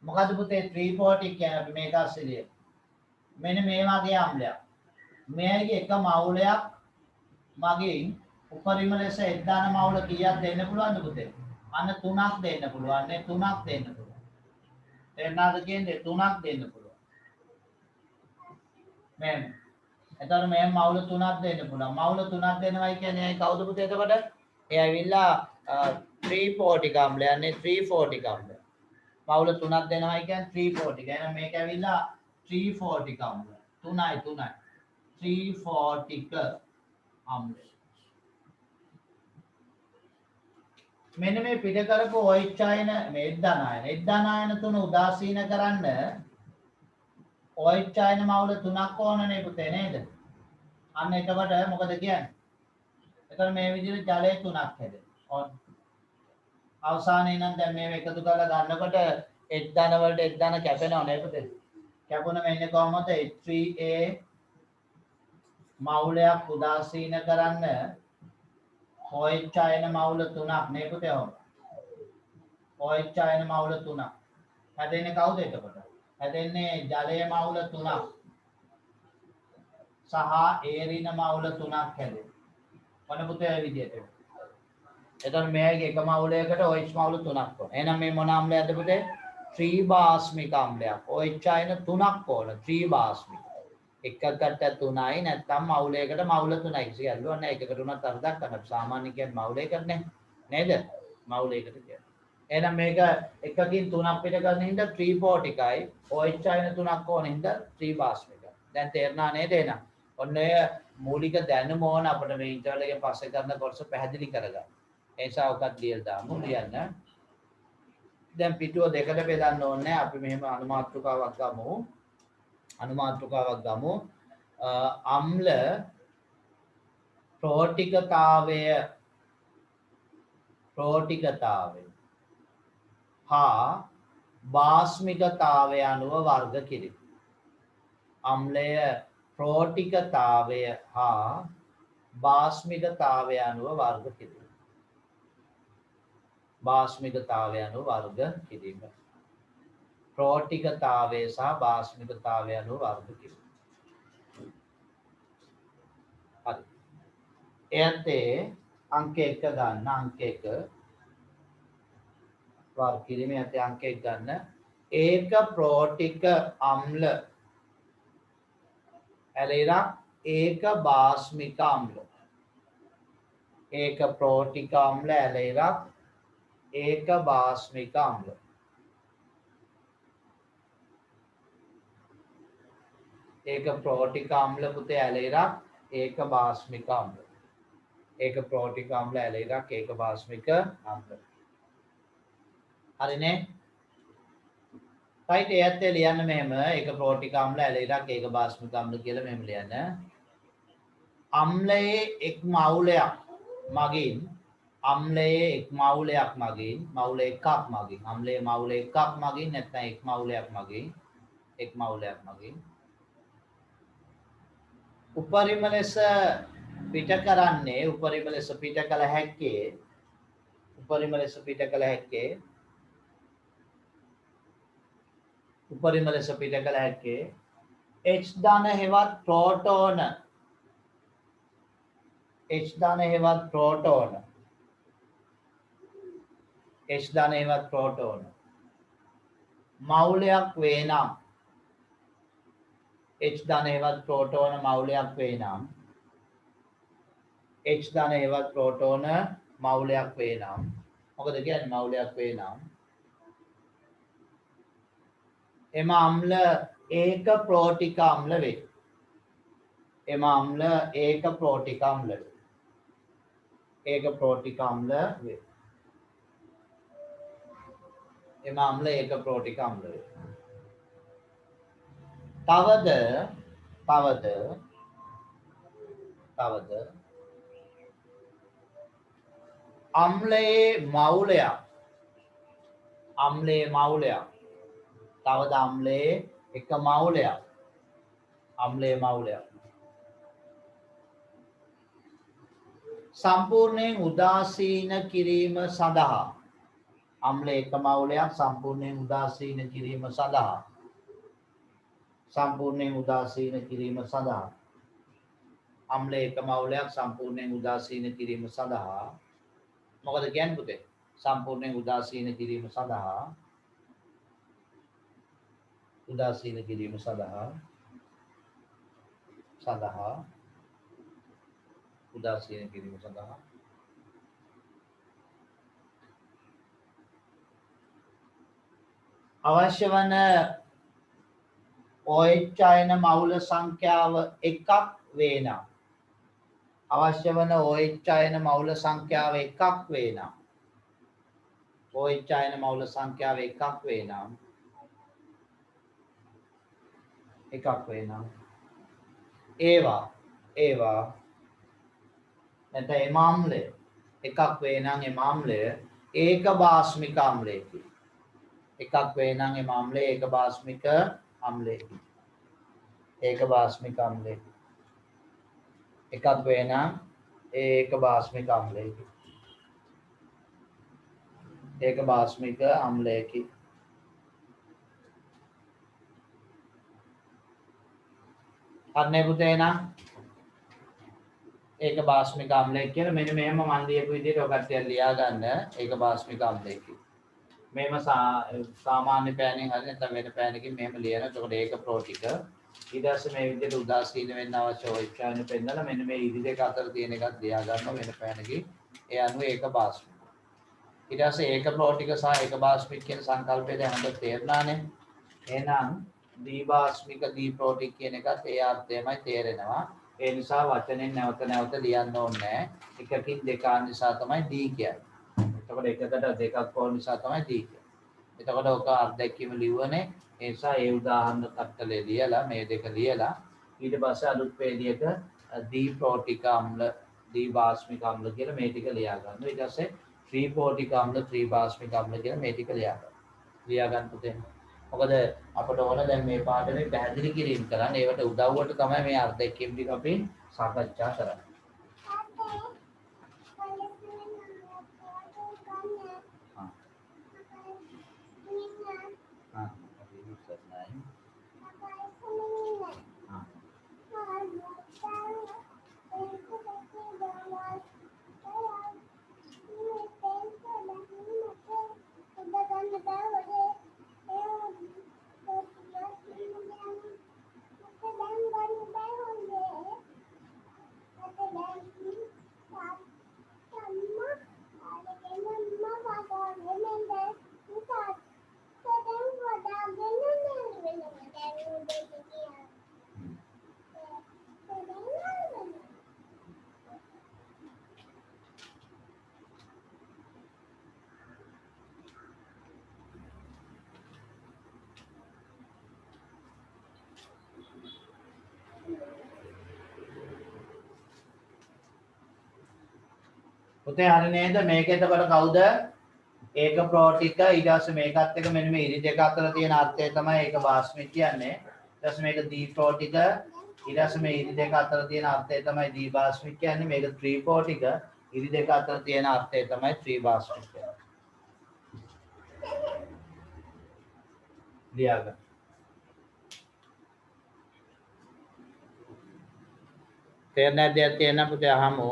මොකද පුතේ ත්‍රිපෝටික කියන්නේ මේක අස්සෙලිය. මෙන්න මේ වගේ අම්ලයක්. මේකේ එක මවුලයක් මගින් උපරිම ලෙස H ධන මවුල කීයක් දෙන්න පුළුවන්ද පුතේ? අන්න 3ක් දෙන්න පුළුවන් නේ 3ක් දෙන්න පුළුවන්. තේරුණාද කියන්නේ 3ක් දෙන්න පුළුවන්. මෙන්න. එතකොට මේ මවුල 3ක් දෙන්න පුළුවන්. මවුල 3ක් දෙනවයි කියන්නේ කවුද පුතේ එතකොට? ඒ ඇවිල්ලා ත්‍රිපෝටික අම්ලයන්නේ ත්‍රිපෝටික අම්ලය. මවුල 3ක් දෙනවයි කියන්නේ ත්‍රිපෝටික. එහෙනම් මේක ඇවිල්ලා ත්‍රිපෝටික අම්ලය. 3යි. ත්‍රිපෝටික අම්ලය. මෙන්න මේ පිට කරපු OH ආයන මේ H ධනායන තුන උදාසීන කරන්න OH ආයන මවුල 3ක් ඕනනේ පුතේ නේද? අන්න එතකොට මොකද කියන්නේ? එතකොට මේ විදිහට ජලය 3ක් හැදෙනවා. අවසානයේ නම් දැන් මේව එකතු කරලා ගන්නකොට H ධන වලට H ධන කැපෙනව නේ පුතේ. කැපුණ වෙන්නේ කොහොමද? H3A මවුලයක් උදාසීන කරන්න OH ආයන මවුල 3ක් නේ පුතේ ඔහොම. OH ආයන මවුල 3ක්. හැදෙන්නේ කවුද එතකොට? හැදෙන්නේ ජලයේ මවුල 3ක්. සහ එරින මවුල 3ක් හැදෙනවා. මොන පුතේ ඒ විදිහට. එතකොට මේකේ එක මවුලයකට OH මවුල 3ක් ඕන. එහෙනම් මේ මොන අම්ලයක්ද පුතේ? ත්‍රිබාස්මික අම්ලයක්. OH ආයන 3ක් ඕන. ත්‍රිබාස්මික. එකකට 3යි නැත්නම් මවුලයකට මවුල 3යි. සියල්ලෝ නැහැ එකකට උනත් අර දක්වන්න. සාමාන්‍ය කියන්නේ මවුලයකට නේද? මවුලයකට කියන්නේ. එහෙනම් මේක එකකින් 3ක් පිට කරන හින්දා ත්‍රිපෝටිකයි. OH ආයන 3ක් ඕන හින්දා ත්‍රිබාස්මිකයි. දැන් තේරුණා නේද එහෙනම්? ඔන්න ඔය මූලික දැනුම ඕන අපිට මේ ඉන්ටර්වල් එකෙන් පස්සේ කරන කොටස පැහැදිලි කරගන්න. ඒ නිසා ඔකත් ලියලා දාමු ලියන්න. දැන් පිටුව දෙකට බෙදන්න ඕනේ. අපි මෙහෙම අනුමාත්‍රකාවක් ගමු. අම්ල ප්‍රෝටිකතාවය හා බාස්මිකතාවය අනුව වර්ග කිරීම. අම්ලය ප්‍රෝටිකතාවය හා බාස්මිකතාවය අනුව වර්ග කිරීම. බාස්මිකතාවය අනුව වර්ග කිරීම. ප්‍රෝටිකතාවය සහ බාස්මිකතාවය අනුව වර්ග කිරීම. හරි. එයත් අංක 1 ගන්න අංක 1 වර්ග කිරීම යත් අංක 1 ගන්න. ඒක ප්‍රෝටික අම්ල ඇලෙරක් ඒක බාස්මික අම්ල. ඒක ප්‍රෝටික අම්ල ඇලෙරක් ඒක බාස්මික අම්ල. ඒක ප්‍රෝටික අම්ල පුතේ ඇලෙරක් ඒක බාස්මික අම්ල. एक प्रोटिक अम्ल ඇලේරක් ඒක භාස්මික අම්ල. හරිනේ? right ඒත් ලියන්න මෙහෙම ඒක ප්‍රෝටික අම්ල ඇලේරක් ඒක භාස්මික අම්ල කියලා මෙහෙම ලියන්න. අම්ලයේ එක් මවුලයක් මගින් අම්ලයේ එක් මවුලයක් මගින් මවුල එකක් මගින් අම්ලයේ මවුල එකක් මගින් නැත්නම් එක් මවුලයක් මගින් උපරිම ලෙස පිට කරන්නේ උපරිම ලෙස පිට කළ හැක්කේ උපරිම ලෙස පිට කළ හැක්කේ H ධන හෙවත් ප්‍රෝටෝන H ධන හෙවත් ප්‍රෝටෝන මවුලයක් වේ නම් H ධන හෙවත් ප්‍රෝටෝන මවුලයක් වේ නම් H ධන හෙවත් ප්‍රෝටෝන මවුලයක් වේ නම් මොකද කියන්නේ මවුලයක් වේ නම් එම අම්ල ඒක ප්‍රෝටික අම්ල වේ. එම අම්ල ඒක ප්‍රෝටික අම්ල වේ. ඒක ප්‍රෝටික අම්ල වේ. එම අම්ල ඒක ප්‍රෝටික අම්ල වේ. තවද අම්ලයේ මවුලයක් තවද අම්ලයේ එක මවුලයක් සම්පූර්ණයෙන් උදාසීන කිරීම සඳහා අම්ල එක මවුලයක් සම්පූර්ණයෙන් උදාසීන කිරීම සඳහා අම්ල එක මවුලයක් සම්පූර්ණයෙන් උදාසීන කිරීම සඳහා මොකද කියන්නේ පුතේ සම්පූර්ණයෙන් උදාසීන කිරීම සඳහා අවශ්‍ය වන OH අයන මවුල සංඛ්‍යාව එකක් වේ නම් ඒවා නැත්නම් එම අම්ලය එකක් වේ නම් එම අම්ලය ඒක භාස්මික අම්ලයකි. එකක් වේ නම් එම අම්ලය ඒක භාස්මික අම්ලයකි. ඒක භාස්මික අම්ලයකි. එකක් වේ නම් ඒක භාස්මික අම්ලයකි. ඒක භාස්මික අම්ලයකි. අන්නේ පුතේ නම් ඒක භාස්මික අම්ලයක් කියලා මෙන්න මෙහෙම මන් ලියපු විදිහට ඔය කට්ටිය ලියා ගන්න ඒක භාස්මික අම්ලයක් කියලා. මේම සාමාන්‍ය පෑනෙන් හරි නැත්නම් වෙන පෑනකින් මෙහෙම ලියන. එතකොට ඒක ප්‍රෝටික. ඊට පස්සේ මේ විදිහට උදාසීන වෙන්න අවශ්‍ය ඔයිච්ඡාන පෙන්නලා මෙන්න මේ ඉරි දෙක අතර තියෙන එකක් ලියා ගන්නවා වෙන පෑනකින්. ඒ අනුව ඒක භාස්මික. ඊට පස්සේ ඒක ප්‍රෝටික සහ ඒක භාස්මික කියන සංකල්පය දැන් හොඳට තේරුණානේ. එහෙනම් දී භාස්මික දී ප්‍රෝටික කියන එකත් ඒ අර්ථයමයි තේරෙනවා. ඒ නිසා වචනෙන් නැවත ලියන්න ඕනේ නැහැ. එකකින් දෙක නිසා තමයි දී කියන්නේ. එතකොට එකකට දෙකක් ඕන නිසා තමයි දී කියන්නේ. එතකොට ඔක අර්ධයක්ම ලිව්වනේ. ඒ නිසා ඒ උදාහරණ කට්ටලේ ලියලා මේ දෙක ලියලා ඊට පස්සේ අලුත් පේලියක දී ප්‍රෝටික අම්ල දී භාස්මික අම්ල කියලා මේ ටික ලියා ගන්නවා. ඊට පස්සේ ත්‍රි ප්‍රෝටික අම්ල ත්‍රි භාස්මික අම්ල කියලා මේ ටික ලියා ගන්න පුතේ. මොකද අපිට ඕන දැන් මේ පාඩමේ පැහැදිලි කිරීම කරන්න. ඒවට උදව්වට තමයි මේ අර්ධයක්ම ටික අපි සාකච්ඡා කරන්නේ. පුතේ හරි නේද? මේක එතකොට කවුද? ඒක ප්‍රෝටික ඊට පස්සේ මේකත් එක මෙන්න මේ ඉරි දෙක අතර තියෙන අර්ථය තමයි ඒක භාස්මික කියන්නේ. ඊට පස්සේ මේක දීප්‍රෝටික ඊට පස්සේ මේ ඉරි දෙක අතර තියෙන අර්ථය තමයි දීභාස්මික කියන්නේ. මේක ත්‍රිපෝටික ඉරි දෙක අතර තියෙන අර්ථය තමයි ත්‍රිභාස්මික කියන්නේ. ලියාගන්න. තේරෙන්නේ නැද්ද තියෙන පුතේ අහමු.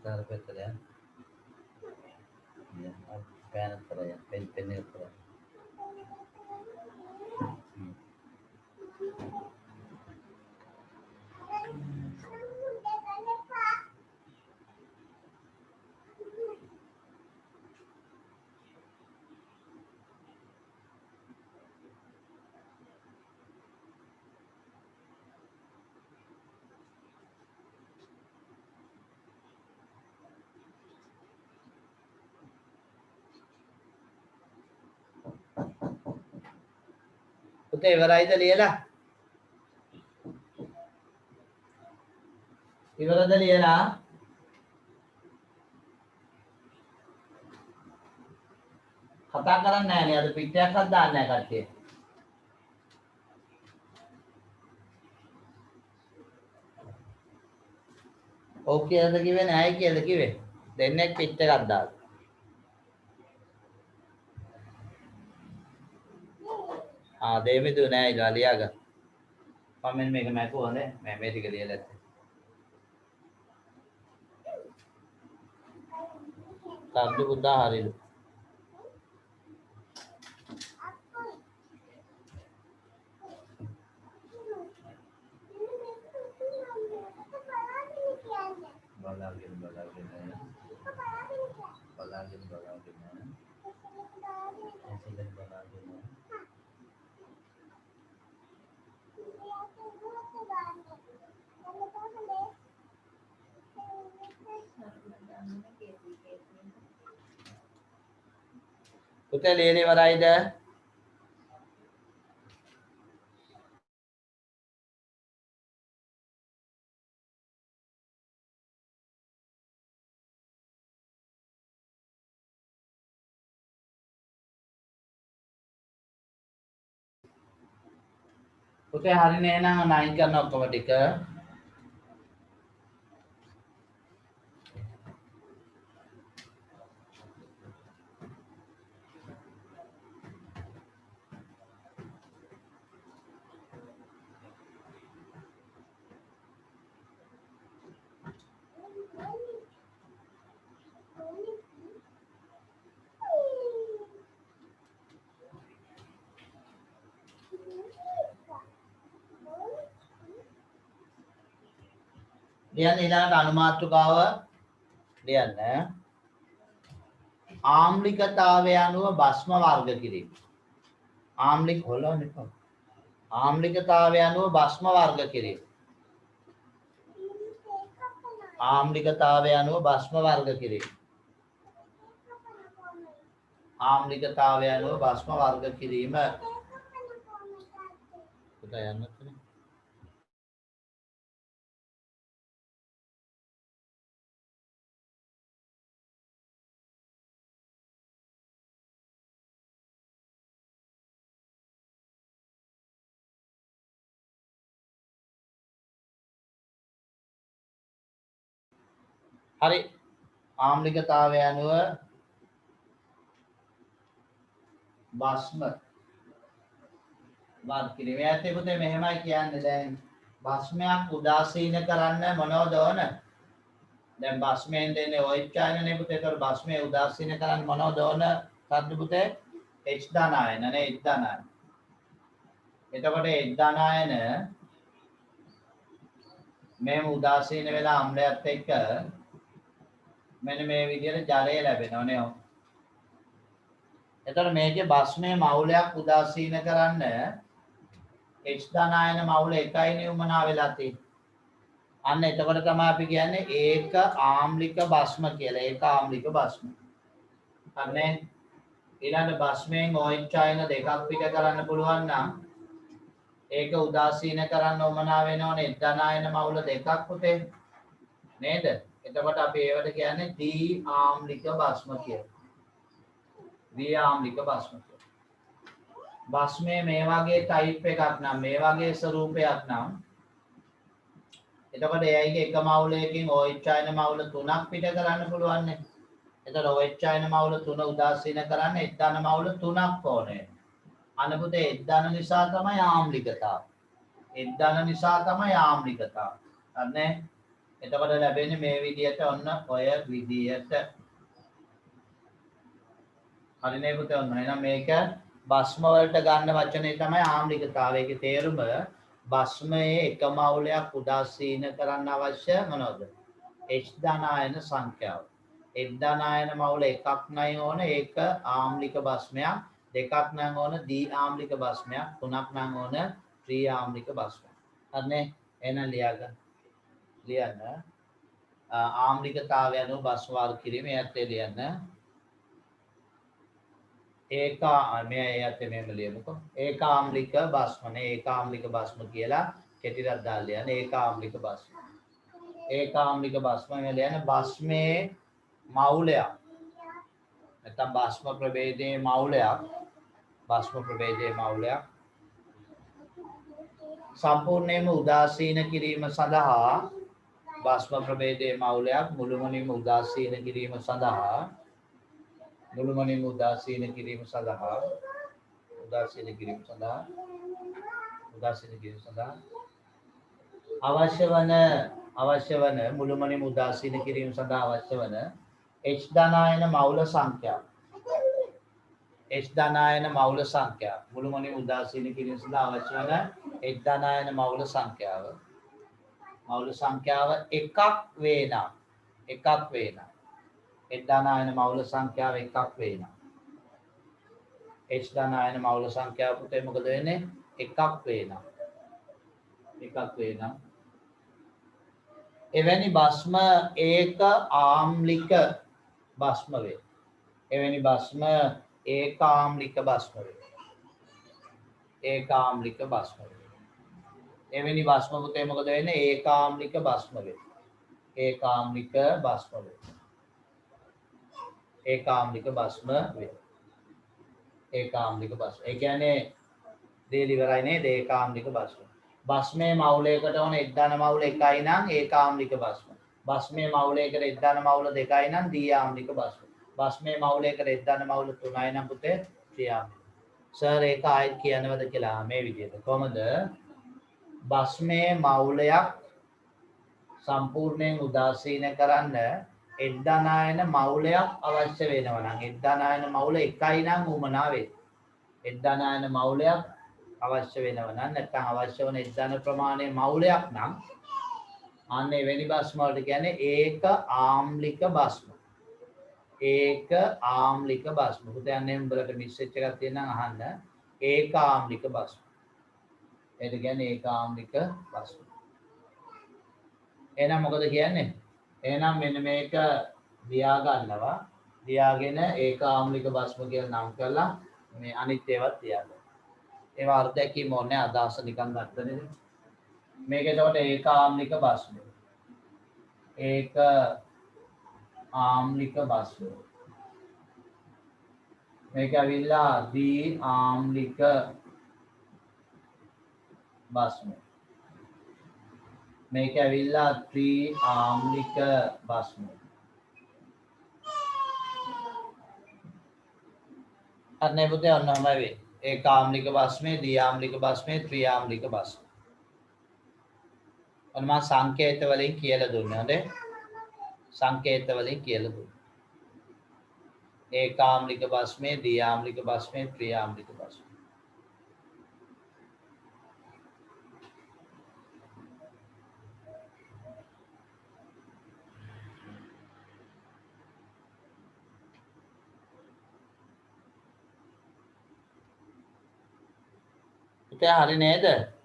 Cara betul ya. Ya, pen terus ya, pen terus. පුතේ ඉවරයිද ලියලා? ඉවරද ලියලා? කතා කරන්නේ නැහැ නේ අද පිටයක්වත් දාන්නේ නැහැ කට්ටිය. ඔව් කියලාද කිව්වේ නැහැ කියලාද කිව්වේ? දෙන්නෙක් පිට එකක් දාලා. දෙමිදු නෑ ඉතින් ලියාගන්න. කමෙන්ට් මේක මැකුව හොඳේ. මේ ටික ලියලා ඇත්තේ. සද්ද පුතා හරිලු. පුතේ ලියන ඉවරයිද? පුතේ හරිනේ එහෙනම් නයින් කරන ඔක්කොම ටික. ලියන්න ඊළඟට අනුමාත්‍රකාව ලියන්න. ආම්ලිකතාවය අනුව භස්ම වර්ග කිරීම. ආම්ලිකතාවය අනුව භස්ම වර්ග කිරීම. ආම්ලිකතාවය අනුව භස්ම වර්ග කිරීම. ආම්ලිකතාවය අනුව භස්ම වර්ග කිරීම. පුතා යන්නත් නේ. හරි ආම්ලිකතාවය අනුව භස්ම වත් කිරීම. ඇත්තේ පුතේ මෙහෙමයි කියන්නේ දැන් භස්මයක් උදාසීන කරන්න මොනවද ඕන? දැන් භස්මයෙන් දෙන්නේ OH ආයනනේ පුතේ. ඒතකොට භස්මයේ උදාසීන කරන්න මොනවද ඕන? සද්ද පුතේ H ධන ආයන නේ H ධන ආයන. එතකොට H ධන ආයන මේම උදාසීන වෙලා අම්ලයත් එක්ක මෙන්න මේ විදිහට ජලය ලැබෙනවා නේ. එතකොට මේකේ භස්මයේ මවුලයක් උදාසීන කරන්න H ධන ආයන මවුල එකයිනේ උමනා වෙලා තියෙන්නේ. අන්න එතකොට තමයි අපි කියන්නේ ඒක ආම්ලික භස්ම කියලා. ඒක ආම්ලික භස්ම. හරිනේ. ඊළඟ භස්මයෙන් OH ආයන දෙකක් පිට කරන්න පුළුවන් නම් ඒක උදාසීන කරන්න උමනා වෙනවනේ H ධන ආයන මවුල දෙකක් පුතේ. නේද? එතකොට අපි ඒවට කියන්නේ දී ආම්ලික භස්ම කියලා. දී ආම්ලික භස්ම කියලා. භස්මයේ මේ වගේ ටයිප් එකක් නම් මේ වගේ ස්වරූපයක් නම් එතකොට එයයිගේ එක මවුලයකින් OH ආයන මවුල 3ක් පිට කරන්න පුළුවන් නේ. එතකොට OH ආයන මවුල 3 උදාසීන කරන්න H ධන මවුල 3ක් ඕනේ. අනපුතේ H ධන නිසා තමයි ආම්ලිකතාව. H ධන නිසා තමයි ආම්ලිකතාව. හරිනේ. එතකොට ලැබෙන්නේ මේ විදිහට ඔන්න ඔය විදිහට. හරිනේ පුතේ ඔන්න. එහෙනම් මේක භස්ම වලට ගන්න වචනේ තමයි ආම්ලිකතාවය. ඒකේ තේරුම භස්මයේ එක මවුලයක් උදාසීන කරන්න අවශ්‍ය මොනවද? H ධන ආයන සංඛ්‍යාව. H ධන ආයන මවුල එකක් නම් ඕන ඒක ආම්ලික භස්මයක්, දෙකක් නම් ඕන දී ආම්ලික භස්මයක්, තුනක් නම් ඕන ත්‍රි ආම්ලික භස්මයක්. හරිනේ? එහෙනම් ලියන්න ආම්ලිකතාවය අනුව භස්ම වර්ග කිරීම යත්තේ ලියන්න. මෙහෙම ලියමුකෝ. ඒකාම්ලික භස්මනේ ඒකාම්ලික භස්ම කියලා කෙටිරක් දාලා ලියන්න. ඒකාම්ලික භස්ම. ඒකාම්ලික භස්ම ලියන්න භස්මේ මවුලයක්. නැත්නම් භස්ම ප්‍රභේදයේ මවුලයක්. භස්ම ප්‍රභේදයේ මවුලයක් සම්පූර්ණයෙන්ම උදාසීන කිරීම සඳහා භස්ම ප්‍රභේදයේ මවුලයක් මුළුමනින්ම උදාසීන කිරීම සඳහා උදාසීන කිරීම සඳහා අවශ්‍ය වන මුළුමනින්ම උදාසීන කිරීම සඳහා අවශ්‍ය වන H ධන ආයන මවුල සංඛ්‍යාව. H ධන ආයන මවුල සංඛ්‍යාව මුළුමනින්ම උදාසීන කිරීම සඳහා අවශ්‍ය වන H ධන ආයන මවුල සංඛ්‍යාව එකක් වේ නම් H ධන ආයන මවුල සංඛ්‍යාව එකක් වේ නම් H ධන ආයන මවුල සංඛ්‍යාව පුතේ මොකද වෙන්නේ? එකක් වේ නම් එවැනි භස්ම ඒක ආම්ලික භස්ම වේ. එවැනි භස්ම ඒකාම්ලික භස්ම වේ. එවැනි භස්ම පුතේ මොකද වෙන්නේ? ඒකාම්ලික භස්ම වේ. ඒකාම්ලික භස්ම වේ. ඒ කියන්නේ දේල ඉවරයි නේද? ඒකාම්ලික භස්ම. භස්මයේ මවුලයකට ඕන H ධන මවුල එකයි නම් ඒකාම්ලික භස්ම. භස්මයේ මවුලයකට H ධන මවුල දෙකයි නම් දී ආම්ලික භස්ම. භස්මයේ මවුලයකට H ධන මවුල 3යි නම් පුතේ ත්‍රි ආම්ලික. සර් ඒක ආයෙත් කියනවද කියලා මේ විදිහට. කොහමද? භස්මයේ මවුලයක් සම්පූර්ණයෙන් උදාසීන කරන්න H ධන ආයන මවුලයක් අවශ්‍ය වෙනවා නම් H ධන ආයන මවුල එකයි නම් උමනා වේ. H ධන ආයන මවුලයක් අවශ්‍ය වෙනවා නම් නැත්නම් අවශ්‍ය වන H ධන ප්‍රමාණය මවුලයක් නම් අන්න එවැනි භස්ම වලට කියන්නේ ඒක ආම්ලික භස්ම. පුතේ අන්න උඹලට මිස්සෙච් එකක් තියෙනවා අහන්න. ඒක ආම්ලික භස්ම. ඒක කියන්නේ ඒක ආම්ලික භස්ම. එහෙනම් මොකද කියන්නේ? එහෙනම් මෙන්න මේක ලියා ගන්නවා. ලියාගෙන ඒක ආම්ලික භස්ම කියලා නම් කරලා මේ අනිත් ඒවාත් ලියන්න. ඒවා අර්ථයක් කිව්ව ඕනේ අදහස නිකන් ගන්නනේ. මේක එතකොට ඒක ආම්ලික භස්ම. ඒක ආම්ලික භස්ම. මේක ඇවිල්ලා දී ආම්ලික භස්ම. මේක ඇවිල්ලා ත්‍රි ආම්ලික භස්ම. අන්නේ පුතේ ඔන්න ඔහමයි වෙන්නේ. ඒකාම්ලික භස්මේ, දියාම්ලික භස්මේ, ත්‍රියාම්ලික භස්මේ. ඔන්න මම සංකේත වලින් කියලා දුන්නා. හොඳේ. සංකේත වලින් කියලා දුන්නා. ඒකාම්ලික භස්මේ, දියාම්ලික භස්මේ, ත්‍රියාම්ලික භස්මේ. පුතේ හරි නේද?